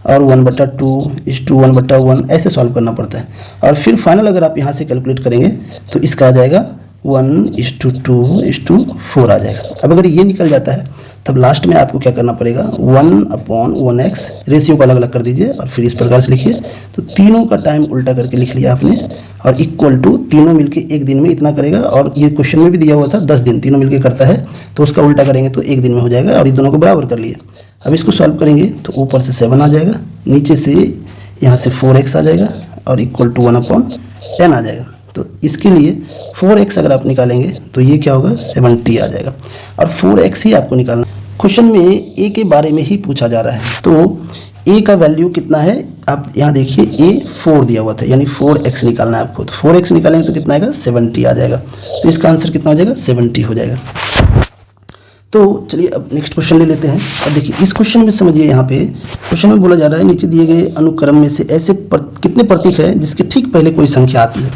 और 1/2 1/1 ऐसे सॉल्व करना पड़ता है। और फिर फाइनल अगर आप यहाँ से कैलकुलेट करेंगे तो इसका आ जाएगा 1:2:4 आ जाएगा। अब अगर ये निकल जाता है तब लास्ट में आपको क्या करना पड़ेगा, 1/1x, रेशियो को अलग अलग कर दीजिए और फिर इस प्रकार से लिखिए। तो तीनों का टाइम उल्टा करके लिख लिया आपने, और इक्वल टू तीनों मिलके एक दिन में इतना करेगा। और ये क्वेश्चन में भी दिया हुआ था 10 दिन, तीनों मिलके करता है, तो उसका उल्टा करेंगे तो एक दिन में हो जाएगा, और ये दोनों को बराबर कर लिए। अब इसको सॉल्व करेंगे तो ऊपर से 7 आ जाएगा, नीचे से यहाँ से 4x आ जाएगा और इक्वल टू 1/10 आ जाएगा। तो इसके लिए 4x अगर आप निकालेंगे तो ये क्या होगा, 70 आ जाएगा, और 4x ही आपको निकालना। क्वेश्चन में a के बारे में ही पूछा जा रहा है, तो a का वैल्यू कितना है आप यहाँ देखिए, a 4 दिया हुआ था, यानी 4x निकालना है आपको। तो 4x निकालेंगे तो कितना आएगा, 70 आ जाएगा। तो इसका आंसर कितना हो जाएगा, 70 हो जाएगा। तो चलिए अब नेक्स्ट क्वेश्चन ले लेते हैं। अब देखिए इस क्वेश्चन में समझिए, यहाँ पे क्वेश्चन में बोला जा रहा है नीचे दिए गए अनुक्रम में से ऐसे कितने प्रतीक हैं जिसके ठीक पहले कोई संख्या आती है।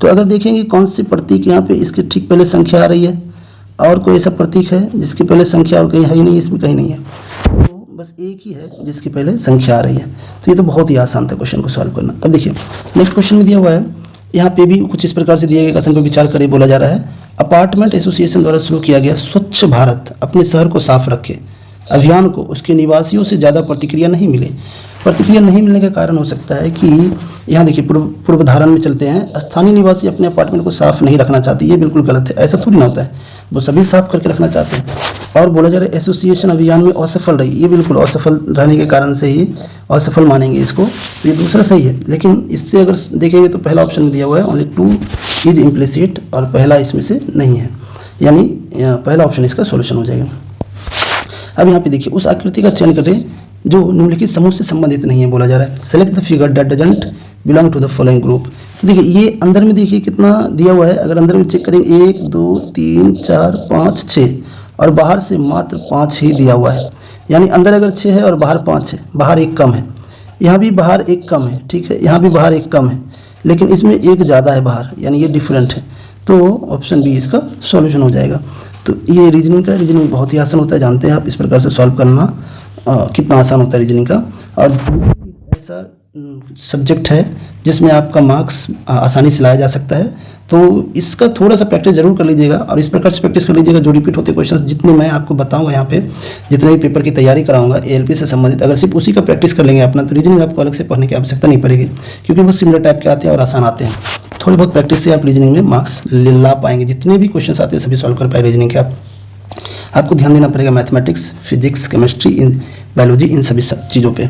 तो अगर देखेंगे कौन सी प्रतीक यहाँ पे इसके ठीक पहले संख्या आ रही है, और कोई ऐसा प्रतीक है जिसके पहले संख्या और कहीं है ही नहीं, इसमें कहीं नहीं है, तो बस एक ही है जिसके पहले संख्या आ रही है। तो ये तो बहुत ही आसान था क्वेश्चन को सॉल्व करना। अब देखिए नेक्स्ट क्वेश्चन में दिया हुआ है, यहाँ पे भी कुछ इस प्रकार से दिए गए कथन पर विचार करें। बोला जा रहा है अपार्टमेंट एसोसिएशन द्वारा शुरू किया गया स्वच्छ भारत अपने शहर को साफ रखे अभियान को उसके निवासियों से ज़्यादा प्रतिक्रिया नहीं मिले। प्रतिक्रिया नहीं मिलने का कारण हो सकता है कि यहाँ देखिए पूर्वधारण में चलते हैं, स्थानीय निवासी अपने अपार्टमेंट को साफ नहीं रखना चाहते। ये बिल्कुल गलत है, ऐसा थोड़ी ना होता है, वो सभी साफ करके रखना चाहते हैं। और बोला जा रहा है एसोसिएशन अभियान में असफल रही, ये बिल्कुल असफल रहने के कारण से ही असफल मानेंगे इसको, तो ये दूसरा सही है। लेकिन इससे अगर देखेंगे तो पहला ऑप्शन में दिया हुआ है ओनली 2 इज इम्प्लिसिट, और पहला इसमें से नहीं है, यानी पहला ऑप्शन इसका सोल्यूशन हो जाएगा। अब यहाँ पे देखिए उस आकृति का चयन करें जो निम्नलिखित समूह से संबंधित नहीं है। बोला जा रहा है select the figure that doesn't belong to the following group. देखिए ये अंदर में देखिए कितना दिया हुआ है, अगर अंदर में चेक करेंगे 1 2 3 4 5 6, और बाहर से मात्र 5 ही दिया हुआ है, यानी अंदर अगर 6 है और बाहर 5 है, बाहर 1 कम है, यहाँ भी बाहर 1 कम है, ठीक है, यहाँ भी बाहर 1 कम है, लेकिन इसमें 1 ज़्यादा है बाहर, यानी ये डिफरेंट है। तो ऑप्शन बी इसका सॉल्यूशन हो जाएगा। तो ये रीजनिंग बहुत ही आसान होता है, जानते हैं आप, इस प्रकार से सॉल्व करना कितना आसान होता है रीजनिंग का। और ऐसा सब्जेक्ट है जिसमें आपका मार्क्स आसानी से लाया जा सकता है, तो इसका थोड़ा सा प्रैक्टिस जरूर कर लीजिएगा, और इस प्रकार से प्रैक्टिस कर लीजिएगा जो रिपीट होते क्वेश्चंस जितने मैं आपको बताऊंगा यहाँ पे, जितने भी पेपर की तैयारी कराऊंगा ALP से संबंधित, अगर सिर्फ उसी का प्रैक्टिस कर लेंगे अपना, तो रीजनिंग आपको अलग से पढ़ने की आवश्यकता नहीं पड़ेगी, क्योंकि वो सिमिलर टाइप के आते हैं और आसान आते हैं। थोड़ी बहुत प्रैक्टिस से आप रीजनिंग में मार्क्स ला पाएंगे, जितने भी क्वेश्चन आते हैं सभी सॉल्व कर पाए रीजनिंग के आप। आपको ध्यान देना पड़ेगा मैथमेटिक्स, फिजिक्स, केमिस्ट्री, बायोलॉजी, इन सभी चीज़ों पे।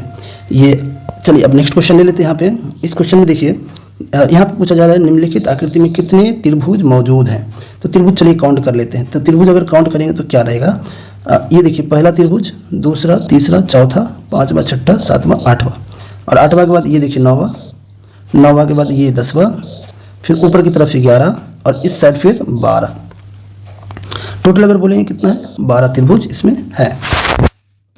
ये चलिए अब नेक्स्ट क्वेश्चन ले लेते हैं। यहाँ पे इस क्वेश्चन में देखिए यहाँ पे पूछा जा रहा है निम्नलिखित आकृति में कितने त्रिभुज मौजूद हैं। तो त्रिभुज चलिए काउंट कर लेते हैं। तो त्रिभुज अगर काउंट करेंगे तो क्या रहेगा, ये देखिए पहला त्रिभुज, दूसरा, तीसरा, चौथा, पाँचवा, छठा, सातवां, आठवां, और आठवां के बाद ये देखिए नौवां, नौवां के बाद ये 10वां, फिर ऊपर की तरफ 11 और इस साइड फिर 12। टोटल अगर बोलेंगे कितना है, 12 त्रिभुज इसमें है।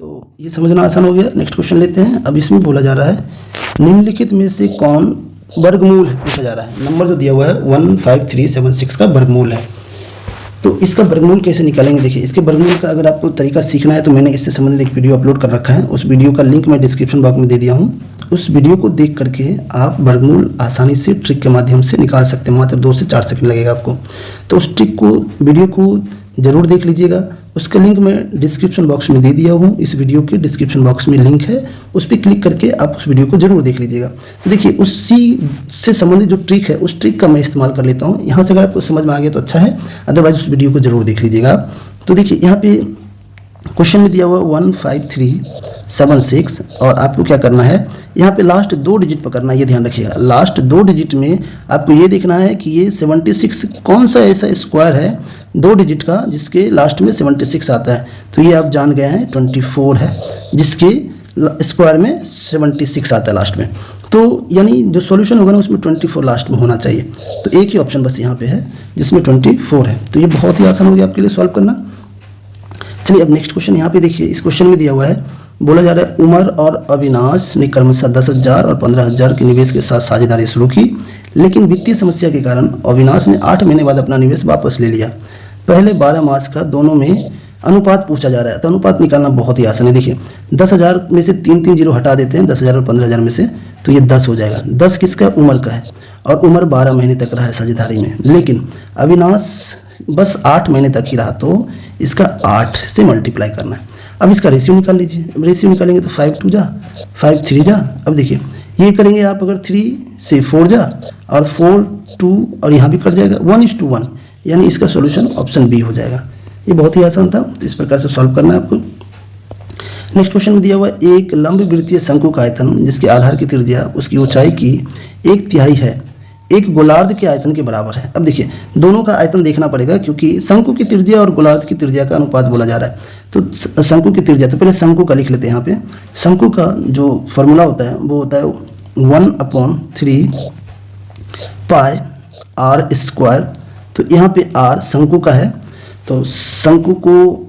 तो ये समझना आसान हो गया। नेक्स्ट क्वेश्चन लेते हैं। अब इसमें बोला जा रहा है निम्नलिखित में से कौन वर्गमूल पूछा जा रहा है। नंबर जो दिया हुआ है 15376 का वर्गमूल है। तो इसका वर्गमूल कैसे निकालेंगे, देखिए इसके वर्गमूल का अगर आपको तरीका सीखना है तो मैंने इससे संबंधित एक वीडियो अपलोड कर रखा है। उस वीडियो का लिंक मैं डिस्क्रिप्शन बॉक्स में दे दिया हूँ। उस वीडियो को देख करके आप वर्गमूल आसानी से ट्रिक के माध्यम से निकाल सकते हैं। मात्र 2 से 4 सेकंड लगेगा आपको। तो उस ट्रिक को, वीडियो को ज़रूर देख लीजिएगा। उसका लिंक मैं डिस्क्रिप्शन बॉक्स में दे दिया हूँ। इस वीडियो के डिस्क्रिप्शन बॉक्स में लिंक है, उस पर क्लिक करके आप उस वीडियो को ज़रूर देख लीजिएगा। तो देखिए उसी से संबंधित जो ट्रिक है उस ट्रिक का मैं इस्तेमाल कर लेता हूँ। यहाँ से अगर आपको समझ में आ गया तो अच्छा है, अदरवाइज उस वीडियो को ज़रूर देख लीजिएगा। तो देखिए यहाँ पे क्वेश्चन में दिया हुआ 15376 और आपको क्या करना है, यहाँ पे लास्ट 2 डिजिट पकड़ना है, ये ध्यान रखिएगा। लास्ट 2 डिजिट में आपको ये देखना है कि ये 76 कौन सा ऐसा स्क्वायर है 2 डिजिट का जिसके लास्ट में 76 आता है। तो ये आप जान गए हैं 24 है जिसके स्क्वायर में 76 आता है लास्ट में। तो यानी जो सॉल्यूशन होगा ना उसमें 24 लास्ट में होना चाहिए। तो एक ही ऑप्शन बस यहाँ पे है जिसमें 24 है। तो ये बहुत ही आसान हो गया आपके लिए सॉल्व करना। चलिए अब नेक्स्ट क्वेश्चन यहाँ पे देखिए। इस क्वेश्चन में दिया हुआ है, बोला जा रहा है उमर और अविनाश ने क्रमशः 10,000 और 15,000 के निवेश के साथ साझेदारी शुरू की, लेकिन वित्तीय समस्या के कारण अविनाश ने 8 महीने बाद अपना निवेश वापस ले लिया। पहले 12 मास का दोनों में अनुपात पूछा जा रहा है। तो अनुपात निकालना बहुत ही आसान है। देखिए 10,000 में से 3 जीरो हटा देते हैं, 10,000 और 15,000 में से, तो ये 10 हो जाएगा। 10 किसका, उमर का है, और उमर 12 महीने तक रहा है साझेदारी में, लेकिन अविनाश बस 8 महीने तक ही रहा। तो इसका 8 से मल्टीप्लाई करना है। अब इसका रेशियो निकाल लीजिए। रेशियो निकालेंगे तो 5 2 जा, 5 3 जा। अब देखिए ये करेंगे आप, अगर 3 से 4 जा और 4 2 और यहाँ भी कट जाएगा, 1:1, यानी इसका सॉल्यूशन ऑप्शन बी हो जाएगा। ये बहुत ही आसान था। तो इस प्रकार से सॉल्व करना है आपको। नेक्स्ट क्वेश्चन में दिया हुआ है एक लंबवृत्तीय शंकु का आयतन जिसके आधार की त्रिज्या उसकी ऊंचाई की 1/3 है, एक गोलार्ध के आयतन के बराबर है। अब देखिए दोनों का आयतन देखना पड़ेगा क्योंकि शंकु की त्रिज्या और गोलार्ध की त्रिज्या का अनुपात बोला जा रहा है। तो शंकु की त्रिज्या, तो पहले शंकु का लिख लेते हैं। यहाँ पे शंकु का जो फॉर्मूला होता है वो होता है 1/3 पाई आर स्क्वायर। तो यहाँ पे आर शंकु का है, तो शंकु को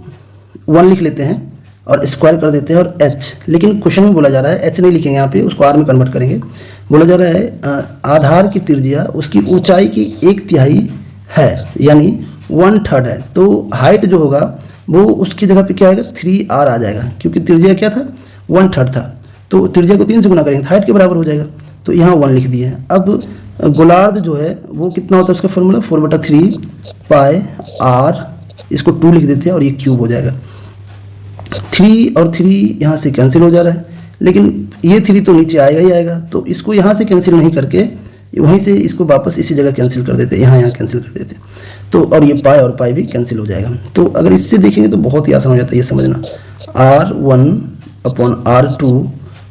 1 लिख लेते हैं और स्क्वायर कर देते हैं, और एच, लेकिन क्वेश्चन में बोला जा रहा है एच नहीं लिखेंगे यहाँ पे, उसको आर में कन्वर्ट करेंगे। बोला जा रहा है आधार की त्रिज्या उसकी ऊंचाई की 1/3 है, यानी 1/3 है। तो हाइट जो होगा वो उसकी जगह पे क्या आएगा, 3r आ जाएगा, क्योंकि त्रिज्या क्या था, 1/3 था। तो त्रिज्या को 3 से गुना करेंगे, हाइट के बराबर हो जाएगा। तो यहाँ 1 लिख दिए हैं। अब गोलार्ध जो है वो कितना होता है, उसका फॉर्मूला 4/3 पाई आर, इसको 2 लिख देते हैं और ये क्यूब हो जाएगा। 3 और 3 यहाँ से कैंसिल हो जा रहा है, लेकिन ये 3 तो नीचे आएगा ही आएगा। तो इसको यहाँ से कैंसिल नहीं करके वहीं से इसको वापस इसी जगह कैंसिल कर देते, यहाँ कैंसिल कर देते। तो और ये पाई और पाई भी कैंसिल हो जाएगा। तो अगर इससे देखेंगे तो बहुत ही आसान हो जाता है, ये समझना। r1/r2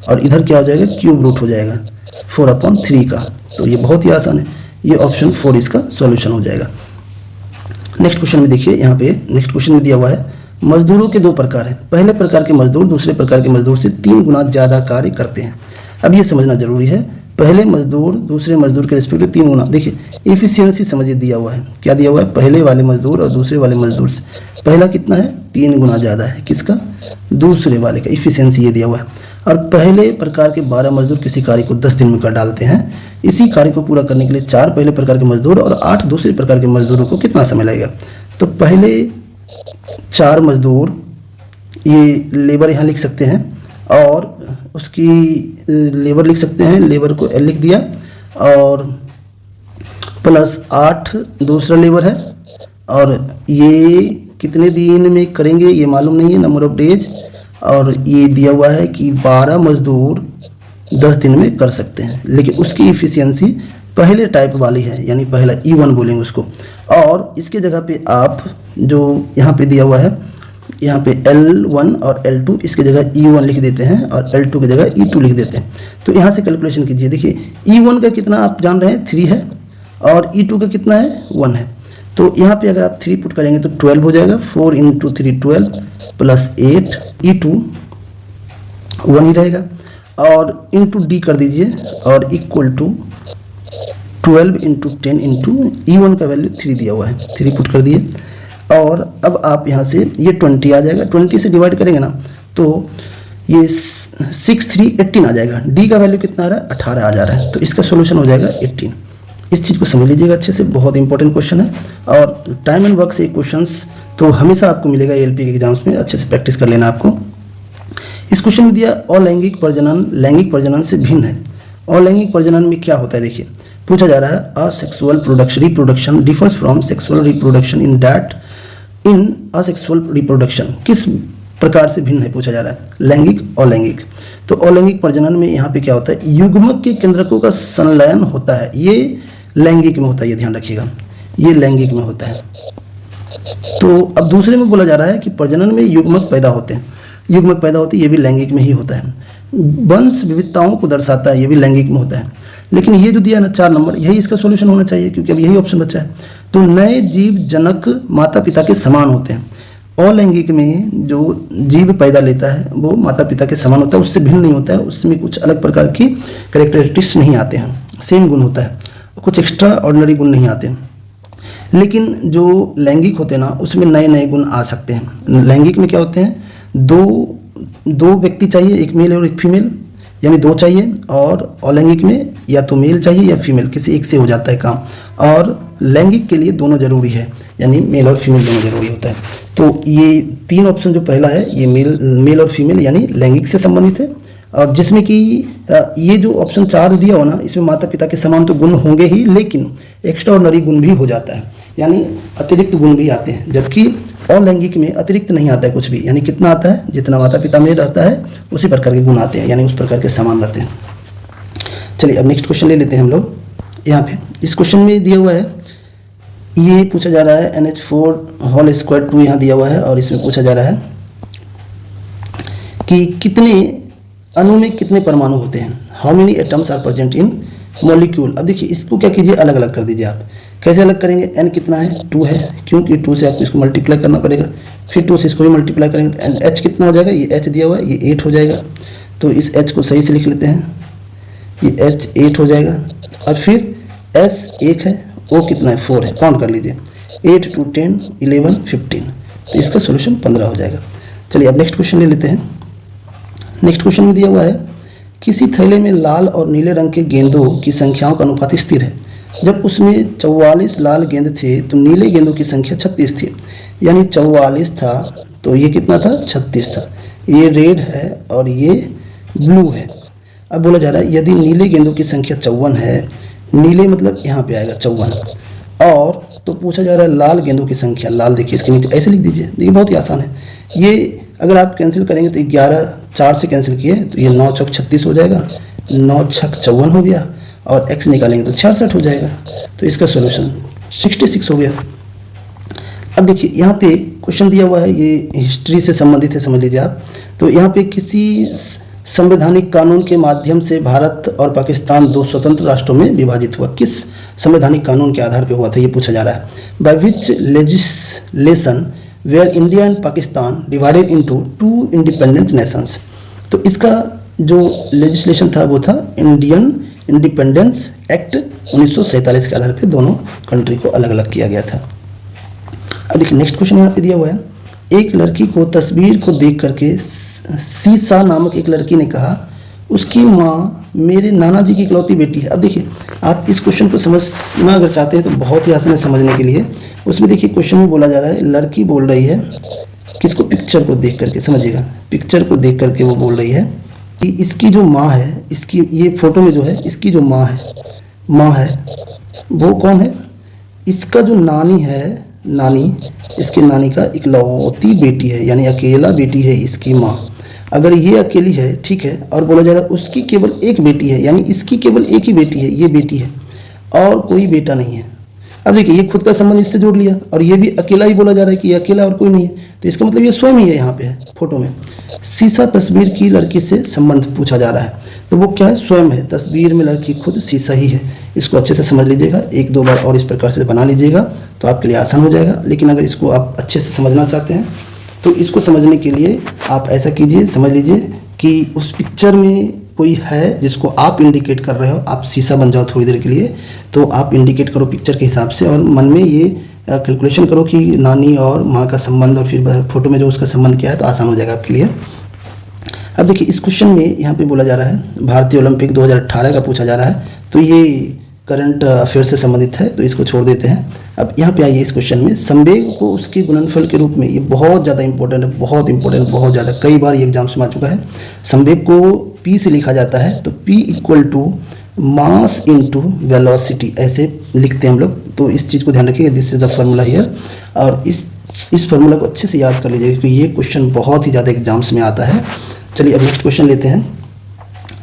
और इधर क्या हो जाएगा, क्यूब रूट हो जाएगा 4/3 का। तो ये बहुत ही आसान है। ये ऑप्शन 4 इसका सॉल्यूशन हो जाएगा। नेक्स्ट क्वेश्चन में देखिए, यहाँ पे नेक्स्ट क्वेश्चन में दिया हुआ है मजदूरों के 2 प्रकार हैं। पहले प्रकार के मजदूर दूसरे प्रकार के मजदूर से 3 गुना ज़्यादा कार्य करते हैं। अब ये समझना जरूरी है, पहले मजदूर दूसरे मजदूर के रिस्पेक्ट 3 गुना। देखिए इफिशियंसी समझिए दिया हुआ है, क्या दिया हुआ है, पहले वाले मजदूर और दूसरे वाले मजदूर से पहला कितना है, 3 गुना ज़्यादा है, किसका, दूसरे वाले का। इफिशियंसी ये दिया हुआ है। और पहले प्रकार के 12 मजदूर किसी कार्य को 10 दिन में कर डालते हैं। इसी कार्य को पूरा करने के लिए 4 पहले प्रकार के मजदूर और 8 दूसरे प्रकार के मजदूरों को कितना समय लगेगा। तो पहले 4 मजदूर, ये लेबर यहाँ लिख सकते हैं, और उसकी लेबर लिख सकते हैं, लेबर को एल लिख दिया, और प्लस 8 दूसरा लेबर है, और ये कितने दिन में करेंगे ये मालूम नहीं है, नंबर ऑफ डेज। और ये दिया हुआ है कि 12 मजदूर 10 दिन में कर सकते हैं, लेकिन उसकी इफिशियंसी पहले टाइप वाली है, यानी पहला E1 बोलेंगे उसको। और इसके जगह पे आप जो यहाँ पे दिया हुआ है यहाँ पे L1 और L2 इसकी जगह E1 लिख देते हैं और L2 की जगह E2 लिख देते हैं। तो यहाँ से कैलकुलेशन कीजिए। देखिए E1 का कितना आप जान रहे हैं 3 है और E2 का कितना है 1 है। तो यहाँ पे अगर आप 3 पुट करेंगे तो 12 हो जाएगा। 4 इंटू 3 12 प्लस 8 E2 1 ही रहेगा और इंटू डी कर दीजिए और equal to 12 into 10 into E1 का वैल्यू 3 दिया हुआ है, 3 पुट कर दिए। और अब आप यहाँ से ये 20 आ जाएगा, 20 से डिवाइड करेंगे ना तो ये 6 3 18 आ जाएगा। डी का वैल्यू कितना आ रहा है 18 आ जा रहा है। तो इसका सोल्यूशन हो जाएगा 18। इस चीज़ को समझ लीजिएगा अच्छे से, बहुत इंपॉर्टेंट क्वेश्चन है। और टाइम एंड वर्क से क्वेश्चंस तो हमेशा आपको मिलेगा एलपी के एग्जाम्स में, अच्छे से प्रैक्टिस कर लेना आपको। इस क्वेश्चन में दिया अलैंगिक प्रजनन लैंगिक प्रजनन से भिन्न है। अलैंगिक प्रजनन में क्या होता है देखिए, पूछा जा रहा है asexual reproduction differs from sexual reproduction in that in asexual reproduction किस प्रकार से भिन्न है पूछा जा रहा है, लैंगिक अलैंगिक। तो अलैंगिक प्रजनन में यहाँ पे क्या होता है, युग्मक के केंद्रकों का संलयन होता है, ये लैंगिक में होता है, ये ध्यान रखिएगा, ये लैंगिक में होता है। तो अब दूसरे में बोला जा रहा है कि प्रजनन में युग्मक पैदा होते हैं, युग्मक पैदा होते हैं, ये भी लैंगिक में ही होता है। वंश विविधताओं को दर्शाता है, ये भी लैंगिक में होता है। लेकिन ये जो दिया ना 4 नंबर, यही इसका सॉल्यूशन होना चाहिए क्योंकि अब यही ऑप्शन बचा है। तो नए जीव जनक माता पिता के समान होते हैं। अलैंगिक में जो जीव पैदा लेता है वो माता पिता के समान होता है, उससे भिन्न नहीं होता है, उसमें कुछ अलग प्रकार की कैरेक्टरिस्टिक्स नहीं आते हैं, सेम गुण होता है, कुछ एक्स्ट्रा ऑर्डिनरी गुण नहीं आते हैं। लेकिन जो लैंगिक होते हैं ना उसमें नए नए गुण आ सकते हैं। लैंगिक में क्या होते हैं, दो व्यक्ति चाहिए, एक मेल और एक फीमेल, यानी 2 चाहिए। और अलैंगिक में या तो मेल चाहिए या फीमेल, किसी एक से हो जाता है काम। और लैंगिक के लिए दोनों जरूरी है, यानी मेल और फीमेल दोनों जरूरी होता है। तो ये 3 ऑप्शन जो पहला है ये मेल और फीमेल यानी लैंगिक से संबंधित है। और जिसमें कि ये जो ऑप्शन 4 दिया हो ना, इसमें माता पिता के समान तो गुण होंगे ही, लेकिन एक्स्ट्रा ऑर्डिनरी गुण भी हो जाता है, यानी अतिरिक्त गुण भी आते हैं। जबकि अलैंगिक में अतिरिक्त नहीं आता है कुछ भी, यानी कितना आता है, जितना माता पिता में रहता है उसी प्रकार के गुण आते हैं, यानी उस प्रकार के समान रहते हैं। चलिए अब नेक्स्ट क्वेश्चन ले लेते हैं हम लोग। यहाँ पे इस क्वेश्चन में दिया हुआ है, ये पूछा जा रहा है NH4 होल स्क्वायर 2 यहाँ दिया हुआ है और इसमें पूछा जा रहा है कि कितने अणु में कितने परमाणु होते हैं, how many atoms are present in molecule. अब देखिए इसको क्या कीजिए, अलग अलग कर दीजिए। आप कैसे अलग करेंगे, n कितना है 2 है, क्योंकि 2 से आपको इसको मल्टीप्लाई करना पड़ेगा, फिर 2 से इसको भी मल्टीप्लाई करेंगे तो h कितना हो जाएगा, ये h दिया हुआ है, ये 8 हो जाएगा। तो इस h को सही से लिख लेते हैं, ये h 8 हो जाएगा। और फिर s 1 है, o कितना है 4 है, काउंट कर लीजिए, 8 2 10 11 15, तो इसका सोल्यूशन 15 हो जाएगा। चलिए अब नेक्स्ट क्वेश्चन ले लेते हैं। नेक्स्ट क्वेश्चन में दिया हुआ है, किसी थैले में लाल और नीले रंग के गेंदों की संख्याओं का अनुपात स्थिर है। जब उसमें 44 लाल गेंद थे तो नीले गेंदों की संख्या 36 थी, यानी 44 था तो ये कितना था 36 था। ये रेड है और ये ब्लू है। अब बोला जा रहा है यदि नीले गेंदों की संख्या 54 है, नीले मतलब यहाँ पे आएगा 54, और तो पूछा जा रहा है लाल गेंदों की संख्या, लाल देखिए इसके नीचे ऐसे लिख दीजिए, देखिए बहुत ही आसान है। ये अगर आप कैंसिल करेंगे तो 11 4 से कैंसिल किए तो ये 9 चौक 36 हो जाएगा, 9 छक 54 हो गया, और x निकालेंगे तो 66 हो जाएगा। तो इसका सॉल्यूशन 66 हो गया। अब देखिए यहाँ पे क्वेश्चन दिया हुआ है, ये हिस्ट्री से संबंधित है, समझ लीजिए आप। तो यहाँ पे किसी संवैधानिक कानून के माध्यम से भारत और पाकिस्तान 2 स्वतंत्र राष्ट्रों में विभाजित हुआ। किस संवैधानिक कानून के आधार पर हुआ था ये पूछा जा रहा है। By which legislation were India and Pakistan divided into 2 independent nations. तो इसका जो लेजिस्लेशन था वो था इंडियन इंडिपेंडेंस एक्ट 1947 के आधार पे दोनों कंट्री को अलग अलग किया गया था। अब देखिए नेक्स्ट क्वेश्चन यहाँ पे दिया हुआ है, एक लड़की को तस्वीर को देख करके सीसा नामक एक लड़की ने कहा उसकी माँ मेरे नाना जी की इकलौती बेटी है। अब देखिए आप इस क्वेश्चन को समझना अगर चाहते हैं तो बहुत ही आसान है समझने के लिए। उसमें देखिए क्वेश्चन में बोला जा रहा है, लड़की बोल रही है किसको, पिक्चर को देख करके, समझिएगा पिक्चर को देख करके वो बोल रही है कि इसकी जो माँ है, इसकी ये फोटो में जो है इसकी जो माँ है वो कौन है, इसका जो नानी है, नानी इसके नानी का इकलौती बेटी है, यानी अकेला बेटी है इसकी माँ। अगर ये अकेली है ठीक है, और बोला जा रहा है उसकी केवल एक बेटी है, यानी इसकी केवल एक ही बेटी है, ये बेटी है और कोई बेटा नहीं है। अब देखिए ये खुद का संबंध इससे जोड़ लिया और ये भी अकेला ही बोला जा रहा है कि ये अकेला और कोई नहीं है, तो इसका मतलब ये स्वयं ही है यहाँ पे है फोटो में। शीशा तस्वीर की लड़की से संबंध पूछा जा रहा है, तो वो क्या है, स्वयं है। तस्वीर में लड़की खुद शीशा ही है। इसको अच्छे से समझ लीजिएगा, एक दो बार और इस प्रकार से बना लीजिएगा तो आपके लिए आसान हो जाएगा। लेकिन अगर इसको आप अच्छे से समझना चाहते हैं तो इसको समझने के लिए आप ऐसा कीजिए, समझ लीजिए कि उस पिक्चर में कोई है जिसको आप इंडिकेट कर रहे हो, आप शीशा बन जाओ थोड़ी देर के लिए, तो आप इंडिकेट करो पिक्चर के हिसाब से और मन में ये कैलकुलेशन करो कि नानी और माँ का संबंध और फिर फोटो में जो उसका संबंध क्या है, तो आसान हो जाएगा आपके लिए। अब देखिए इस क्वेश्चन में यहाँ पे बोला जा रहा है भारतीय ओलंपिक 2018 का पूछा जा रहा है, तो ये करंट अफेयर से संबंधित है, तो इसको छोड़ देते हैं। अब यहाँ पे आइए इस क्वेश्चन में, संवेग को उसके गुणनफल के रूप में, ये बहुत ज़्यादा इंपॉर्टेंट है, बहुत इंपॉर्टेंट, बहुत ज़्यादा, कई बार ये एग्जाम्स में आ चुका है। संवेग को P से लिखा जाता है, तो P equal to mass into velocity ऐसे लिखते हैं हम लोग, तो इस चीज़ को ध्यान रखिएगा, this is the formula here. और इस फार्मूला को अच्छे से याद कर लीजिएगा क्योंकि ये क्वेश्चन बहुत ही ज़्यादा एग्जाम्स में आता है। चलिए अब नेक्स्ट क्वेश्चन लेते हैं।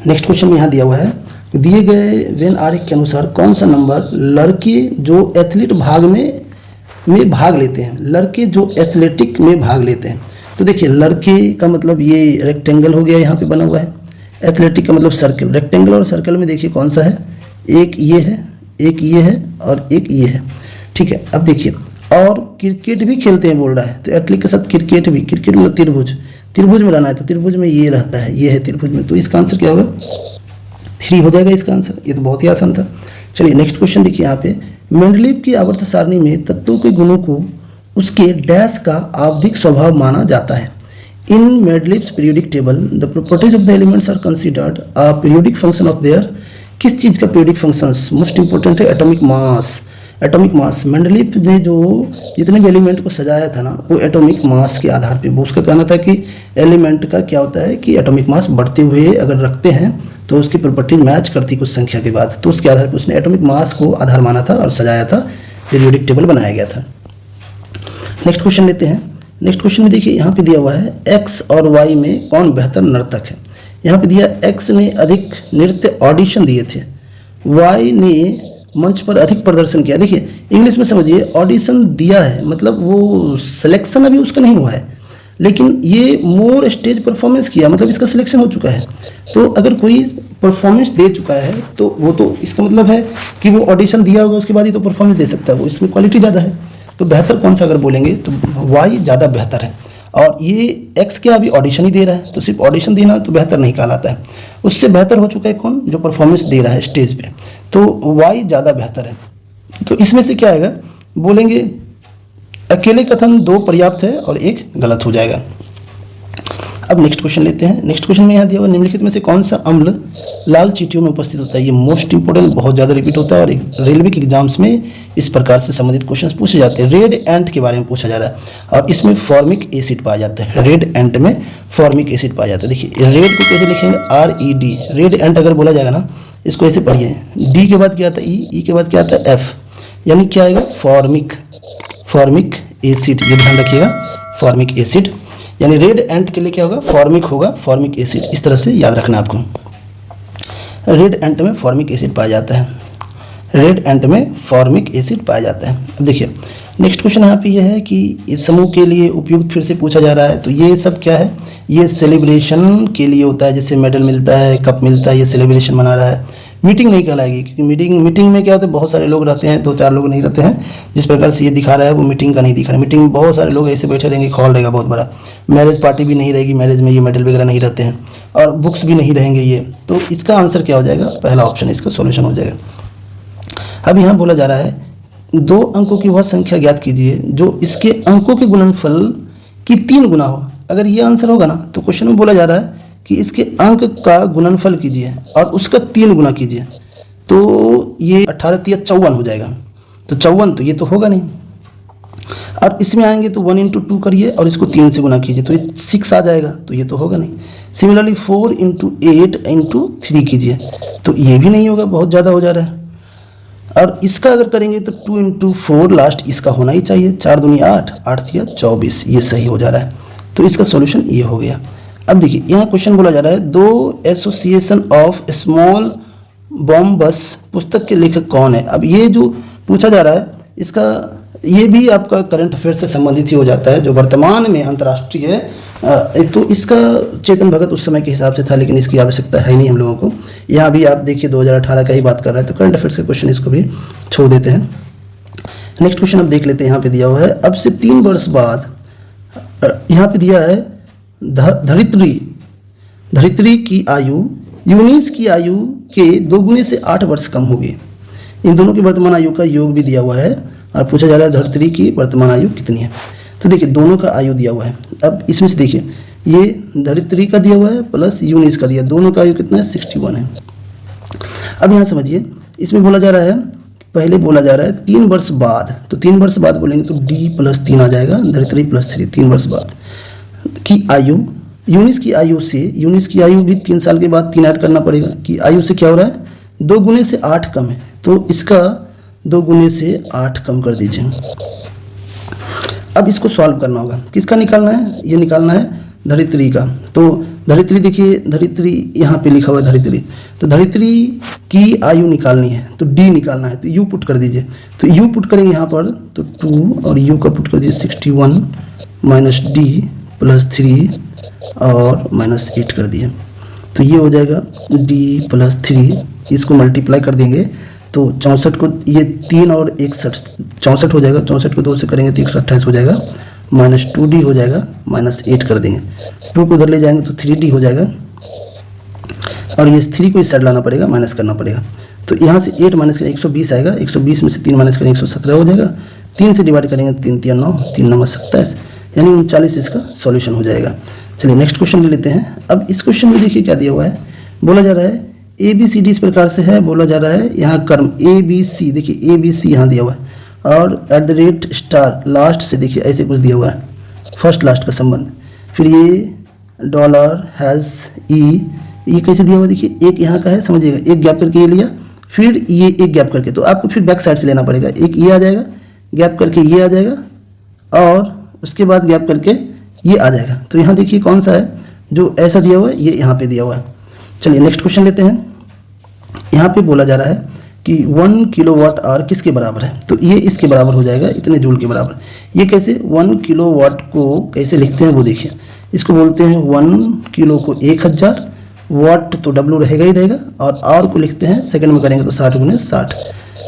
नेक्स्ट क्वेश्चन में यहाँ दिया हुआ है, दिए गए वेन आरेख के अनुसार कौन सा नंबर लड़के जो एथलीट में भाग लेते हैं, लड़के जो एथलेटिक में भाग लेते हैं। तो देखिए लड़के का मतलब ये रेक्टेंगल हो गया, यहाँ पे बना हुआ है। एथलेटिक का मतलब सर्कल, रेक्टेंगल और सर्कल में देखिए कौन सा है, एक ये है, एक ये है और एक ये है, ठीक है। अब देखिए और क्रिकेट भी खेलते हैं बोल रहा है, तो एथलीट के साथ क्रिकेट भी, क्रिकेट मतलब त्रिभुज में रहना है, तो त्रिभुज में ये रहता है, ये है त्रिभुज में, तो इसका आंसर क्या होगा, 3 हो जाएगा इसका आंसर। ये तो बहुत ही आसान था। चलिए नेक्स्ट क्वेश्चन देखिए यहाँ पे, मेंडलीव की आवर्त सारणी में तत्वों के गुणों को उसके डैश का आवधिक स्वभाव माना जाता है। In Mendeleev's periodic table the properties of the elements are considered a periodic function of their, किस चीज़ का पीरियोडिक फंक्शंस मोस्ट इंपॉर्टेंट है, atomic mass. Atomic mass, Mendeleev ने जो जितने भी एलिमेंट को सजाया था ना, वो एटॉमिक मास के आधार पे, वो उसका कहना था कि एलिमेंट का क्या होता है कि एटॉमिक मास बढ़ते हुए अगर रखते हैं तो उसकी प्रॉपर्टीज मैच करती कुछ संख्या के बाद, तो उसके आधार पर उसने एटॉमिक मास को आधार माना था और सजाया था, पीरियोडिक टेबल बनाया गया था। नेक्स्ट क्वेश्चन लेते हैं। नेक्स्ट क्वेश्चन में देखिए यहाँ पे दिया हुआ है एक्स और वाई में कौन बेहतर नर्तक है। यहाँ पे दिया एक्स ने अधिक नृत्य ऑडिशन दिए थे, वाई ने मंच पर अधिक प्रदर्शन किया। देखिए इंग्लिश में समझिए, ऑडिशन दिया है मतलब वो सिलेक्शन अभी उसका नहीं हुआ है, लेकिन ये मोर स्टेज परफॉर्मेंस किया मतलब इसका सिलेक्शन हो चुका है। तो अगर कोई परफॉर्मेंस दे चुका है तो वो तो इसका मतलब है कि वो ऑडिशन दिया होगा, उसके बाद ही तो परफॉर्मेंस दे सकता है, वो इसमें क्वालिटी ज़्यादा है। तो बेहतर कौन सा अगर बोलेंगे तो वाई ज़्यादा बेहतर है, और ये एक्स क्या अभी ऑडिशन ही दे रहा है, तो सिर्फ ऑडिशन देना तो बेहतर नहीं कहलाता है। उससे बेहतर हो चुका है कौन, जो परफॉर्मेंस दे रहा है स्टेज पे, तो वाई ज़्यादा बेहतर है। तो इसमें से क्या आएगा, बोलेंगे अकेले कथन 2 पर्याप्त है और 1 गलत हो जाएगा। अब नेक्स्ट क्वेश्चन लेते हैं। नेक्स्ट क्वेश्चन में यहाँ दिया हुआ निम्नलिखित में से कौन सा अम्ल लाल चींटियों में उपस्थित होता है। ये मोस्ट इंपोर्टेंट, बहुत ज़्यादा रिपीट होता है और रेलवे के एग्जाम्स में इस प्रकार से संबंधित क्वेश्चन पूछे जाते हैं। रेड एंट के बारे में पूछा जा रहा है और इसमें फॉर्मिक एसिड पाया जाता है। रेड एंट में फॉर्मिक एसिड पाया जाता है। देखिए रेड को कैसे लिखेंगे, RED। रेड एंट अगर बोला जाएगा ना, इसको ऐसे पढ़िए, डी के बाद क्या आता है ई के बाद क्या आता है एफ, यानी क्या आएगा फॉर्मिक एसिड। ये ध्यान रखिएगा, फॉर्मिक एसिड, यानी रेड एंट के लिए क्या होगा, फॉर्मिक होगा, फॉर्मिक एसिड। इस तरह से याद रखना आपको, रेड एंट में फॉर्मिक एसिड पाया जाता है, रेड एंट में फॉर्मिक एसिड पाया जाता है। अब देखिए नेक्स्ट क्वेश्चन यहाँ पे ये है कि इस समूह के लिए उपयुक्त फिर से पूछा जा रहा है। तो ये सब क्या है, ये सेलिब्रेशन के लिए होता है, जैसे मेडल मिलता है, कप मिलता है, ये सेलिब्रेशन मना रहा है। मीटिंग नहीं कहलाएगी क्योंकि मीटिंग में क्या होता है, बहुत सारे लोग रहते हैं, 2-4 लोग नहीं रहते हैं। जिस प्रकार से ये दिखा रहा है वो मीटिंग का नहीं दिखा रहा है। मीटिंग में बहुत सारे लोग ऐसे बैठे रहेंगे, हॉल रहेगा बहुत बड़ा। मैरिज पार्टी भी नहीं रहेगी, मैरिज में ये मेडल वगैरह नहीं रहते हैं, और बुक्स भी नहीं रहेंगे ये। तो इसका आंसर क्या हो जाएगा, पहला ऑप्शन इसका सोल्यूशन हो जाएगा। अब यहाँ बोला जा रहा है 2 अंकों की वह संख्या ज्ञात कीजिए जो इसके अंकों के गुणनफल की 3 गुना हो। अगर ये आंसर होगा ना, तो क्वेश्चन में बोला जा रहा है कि इसके अंक का गुणनफल कीजिए और उसका 3 गुना कीजिए, तो ये 18 × 54 हो जाएगा। तो 54 तो ये तो होगा नहीं, और इसमें आएंगे तो 1 × 2 करिए और इसको 3 से गुना कीजिए, तो ये 6 आ जाएगा, तो ये तो होगा नहीं। सिमिलरली 4 × 8 × 3 कीजिए, तो ये भी नहीं होगा, बहुत ज़्यादा हो जा रहा है। और इसका अगर करेंगे तो 2 × 4 लास्ट इसका होना ही चाहिए, 4 दूनी 8, 8 × 24, ये सही हो जा रहा है। तो इसका सॉल्यूशन ये हो गया। अब देखिए यहाँ क्वेश्चन बोला जा रहा है 2 एसोसिएशन ऑफ स्मॉल बॉम्बस पुस्तक के लेखक कौन है। अब ये जो पूछा जा रहा है इसका ये भी आपका करंट अफेयर से संबंधित ही हो जाता है, जो वर्तमान में अंतर्राष्ट्रीय है। तो इसका चेतन भगत उस समय के हिसाब से था, लेकिन इसकी आवश्यकता है नहीं हम लोगों को। यहाँ भी आप देखिए 2018 का ही बात कर रहा है, तो करंट अफेयर्स के क्वेश्चन इसको भी छोड़ देते हैं। नेक्स्ट क्वेश्चन अब देख लेते हैं। यहाँ पे दिया हुआ है अब से 3 वर्ष बाद, यहाँ पे दिया है धरित्री की आयु यूनिस की आयु के 2 गुने से 8 वर्ष कम होगी। इन दोनों की वर्तमान आयु का योग भी दिया हुआ है और पूछा जा रहा है धरित्री की वर्तमान आयु कितनी है। तो देखिए दोनों का आयु दिया हुआ है। अब इसमें से देखिए ये धरित्री का दिया हुआ है प्लस यूनिस का दिया, दोनों का आयु कितना है 61 है। अब यहाँ समझिए इसमें बोला जा रहा है, पहले बोला जा रहा है 3 वर्ष बाद, तो 3 वर्ष बाद बोलेंगे तो d + 3 आ जाएगा, धरित्री + 3 3 वर्ष बाद की आयु, यूनिस की आयु से, यूनिस की आयु भी 3 साल के बाद 3 ऐड करना पड़ेगा कि आयु से क्या हो रहा है 2 गुने से 8 कम है, तो इसका 2 गुने से 8 कम कर दीजिए। अब इसको सॉल्व करना होगा, किसका निकालना है, ये निकालना है धरित्री का। तो धरित्री देखिए, धरित्री यहाँ पे लिखा हुआ है धरित्री, तो धरित्री की आयु निकालनी है तो d निकालना है, तो u पुट कर दीजिए। तो u पुट करेंगे यहाँ पर तो 2 और u का पुट कर दीजिए 61 माइनस d + 3 और -8 कर दिए, तो ये हो जाएगा d + 3, इसको मल्टीप्लाई कर देंगे तो 64 को ये 3 और 61 64 हो जाएगा, 64 को 2 से करेंगे तो 128 हो जाएगा, -2d हो जाएगा, -8 कर देंगे, 2 को उधर ले जाएंगे तो 3d हो जाएगा और ये 3 को इस साइड लाना पड़ेगा, माइनस करना पड़ेगा। तो यहाँ से 8 माइनस करेंगे 120 आएगा, 120 में से 3 माइनस करेंगे 117 हो जाएगा, 3 से डिवाइड करेंगे 3 3 9 3 9 27 यानी 39 इसका सॉल्यूशन हो जाएगा। चलिए नेक्स्ट क्वेश्चन ले लेते हैं। अब इस क्वेश्चन में देखिए क्या दिया हुआ है, बोला जा रहा है ABCD इस प्रकार से है, बोला जा रहा है यहाँ कर्म ABC, देखिए ABC यहाँ दिया हुआ है और @ लास्ट से देखिए ऐसे कुछ दिया हुआ है, फर्स्ट लास्ट का संबंध, फिर ये डॉलर हैज़ ई, ये कैसे दिया हुआ देखिए, एक यहाँ का है समझिएगा, एक गैप करके ये लिया, फिर ये एक गैप करके, तो आपको फिर बैक साइड से लेना पड़ेगा, एक ये आ जाएगा गैप करके ये आ जाएगा और उसके बाद गैप करके ये आ जाएगा। तो यहाँ देखिए कौन सा है जो ऐसा दिया हुआ है, ये यहाँ पे दिया हुआ है। चलिए नेक्स्ट क्वेश्चन लेते हैं। यहाँ पे बोला जा रहा है कि 1 किलोवाट आवर किसके बराबर है, तो ये इसके बराबर हो जाएगा, इतने जूल के बराबर। ये कैसे 1 किलोवाट को कैसे लिखते हैं वो देखिए, इसको बोलते हैं 1 किलो को 1000, वाट तो W रहेगा ही रहेगा और आवर को लिखते हैं सेकंड में करेंगे तो 60 × 60।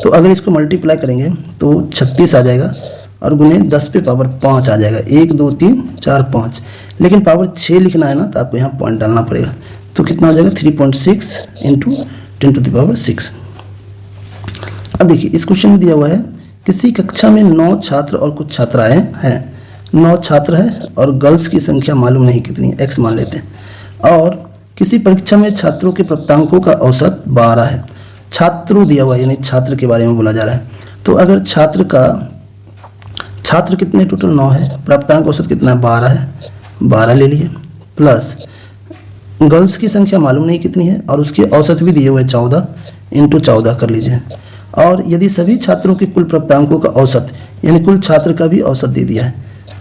तो अगर इसको मल्टीप्लाई करेंगे तो 36 आ जाएगा और गुने 10 पे पावर 5 आ जाएगा, 1 2 3 4 5, लेकिन पावर 6 लिखना है ना तो आपको यहाँ पॉइंट डालना पड़ेगा, तो कितना हो जाएगा 3.6 × 10⁶। अब देखिए इस क्वेश्चन में दिया हुआ है किसी कक्षा में 9 छात्र और कुछ छात्राएं हैं, 9 छात्र हैं और गर्ल्स की संख्या मालूम नहीं कितनी है, x मान लेते हैं, और किसी परीक्षा में छात्रों के प्राप्तांकों का औसत 12 है। छात्रों दिया हुआ है यानी छात्र के बारे में बोला जा रहा है, तो अगर छात्र कितने टोटल 9 है, प्राप्तांक औसत कितना है 12 है, 12 ले लिए, प्लस गर्ल्स की संख्या मालूम नहीं कितनी है और उसके औसत भी दिए हुए 14 × 14 कर लीजिए, और यदि सभी छात्रों के कुल प्राप्तांकों का औसत यानी कुल छात्र का भी औसत दे दिया है,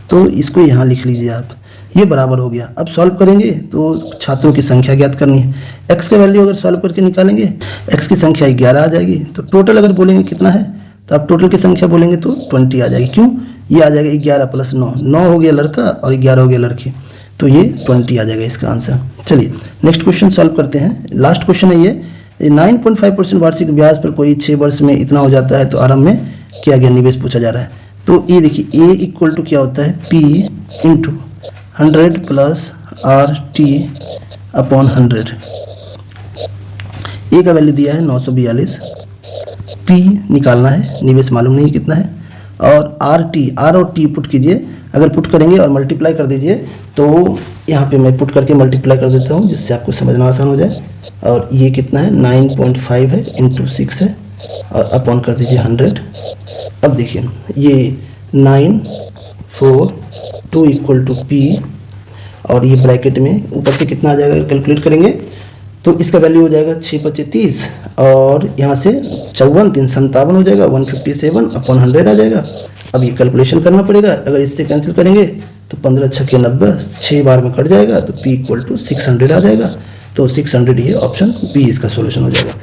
तो इसको यहाँ लिख लीजिए आप, ये बराबर हो गया। अब सॉल्व करेंगे तो छात्रों की संख्या ज्ञात करनी है, x का वैल्यू अगर सॉल्व करके निकालेंगे x की संख्या 11 आ जाएगी, तो टोटल अगर बोलेंगे कितना है तो आप टोटल की संख्या बोलेंगे तो 20 आ जाएगी, क्यों ये आ जाएगा 11 + 9, 9 हो गया लड़का और 11 हो गया लड़की, तो ये 20 आ जाएगा इसका आंसर। चलिए नेक्स्ट क्वेश्चन सॉल्व करते हैं, लास्ट क्वेश्चन है ये 9.5% वार्षिक ब्याज पर कोई 6 वर्ष में इतना हो जाता है तो आरंभ में किया गया निवेश पूछा जा रहा है। तो ये देखिए A = क्या होता है P × 100 + RT/100, A का वैल्यू दिया है 942, P निकालना है, निवेश मालूम नहीं कितना है, और R और T पुट कीजिए, अगर पुट करेंगे और मल्टीप्लाई कर दीजिए तो यहाँ पे मैं पुट करके मल्टीप्लाई कर देता हूँ जिससे आपको समझना आसान हो जाए, और ये कितना है 9.5 है × 6 है और अपॉन कर दीजिए 100। अब देखिए ये 942 = P और ये ब्रैकेट में ऊपर से कितना आ जाएगा कैलकुलेट करेंगे तो इसका वैल्यू हो जाएगा 6×5 = 30 और यहाँ से 54 3 57 हो जाएगा, 157/100 आ जाएगा। अब ये कैलकुलेशन करना पड़ेगा, अगर इससे कैंसिल करेंगे तो 15 × 6 = 90, 6 बार में कट जाएगा तो P = 600 आ जाएगा, तो 600 ये ऑप्शन बी इसका सॉल्यूशन हो जाएगा।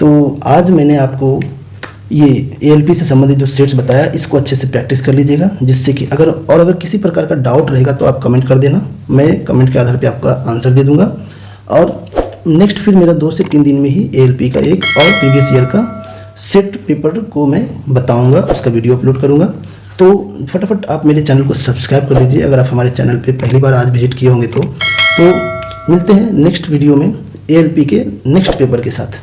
तो आज मैंने आपको ये ALP से संबंधित जो सेट्स बताया इसको अच्छे से प्रैक्टिस कर लीजिएगा, जिससे कि अगर किसी प्रकार का डाउट रहेगा तो आप कमेंट कर देना, मैं कमेंट के आधार पे आपका आंसर दे दूंगा। और नेक्स्ट फिर मेरा 2 से 3 दिन में ही ALP का एक और प्रीवियस ईयर का सेट पेपर को मैं बताऊंगा, उसका वीडियो अपलोड करूंगा। तो फटाफट आप मेरे चैनल को सब्सक्राइब कर लीजिए अगर आप हमारे चैनल पे पहली बार आज विजिट किए होंगे तो मिलते हैं नेक्स्ट वीडियो में ALP के नेक्स्ट पेपर के साथ।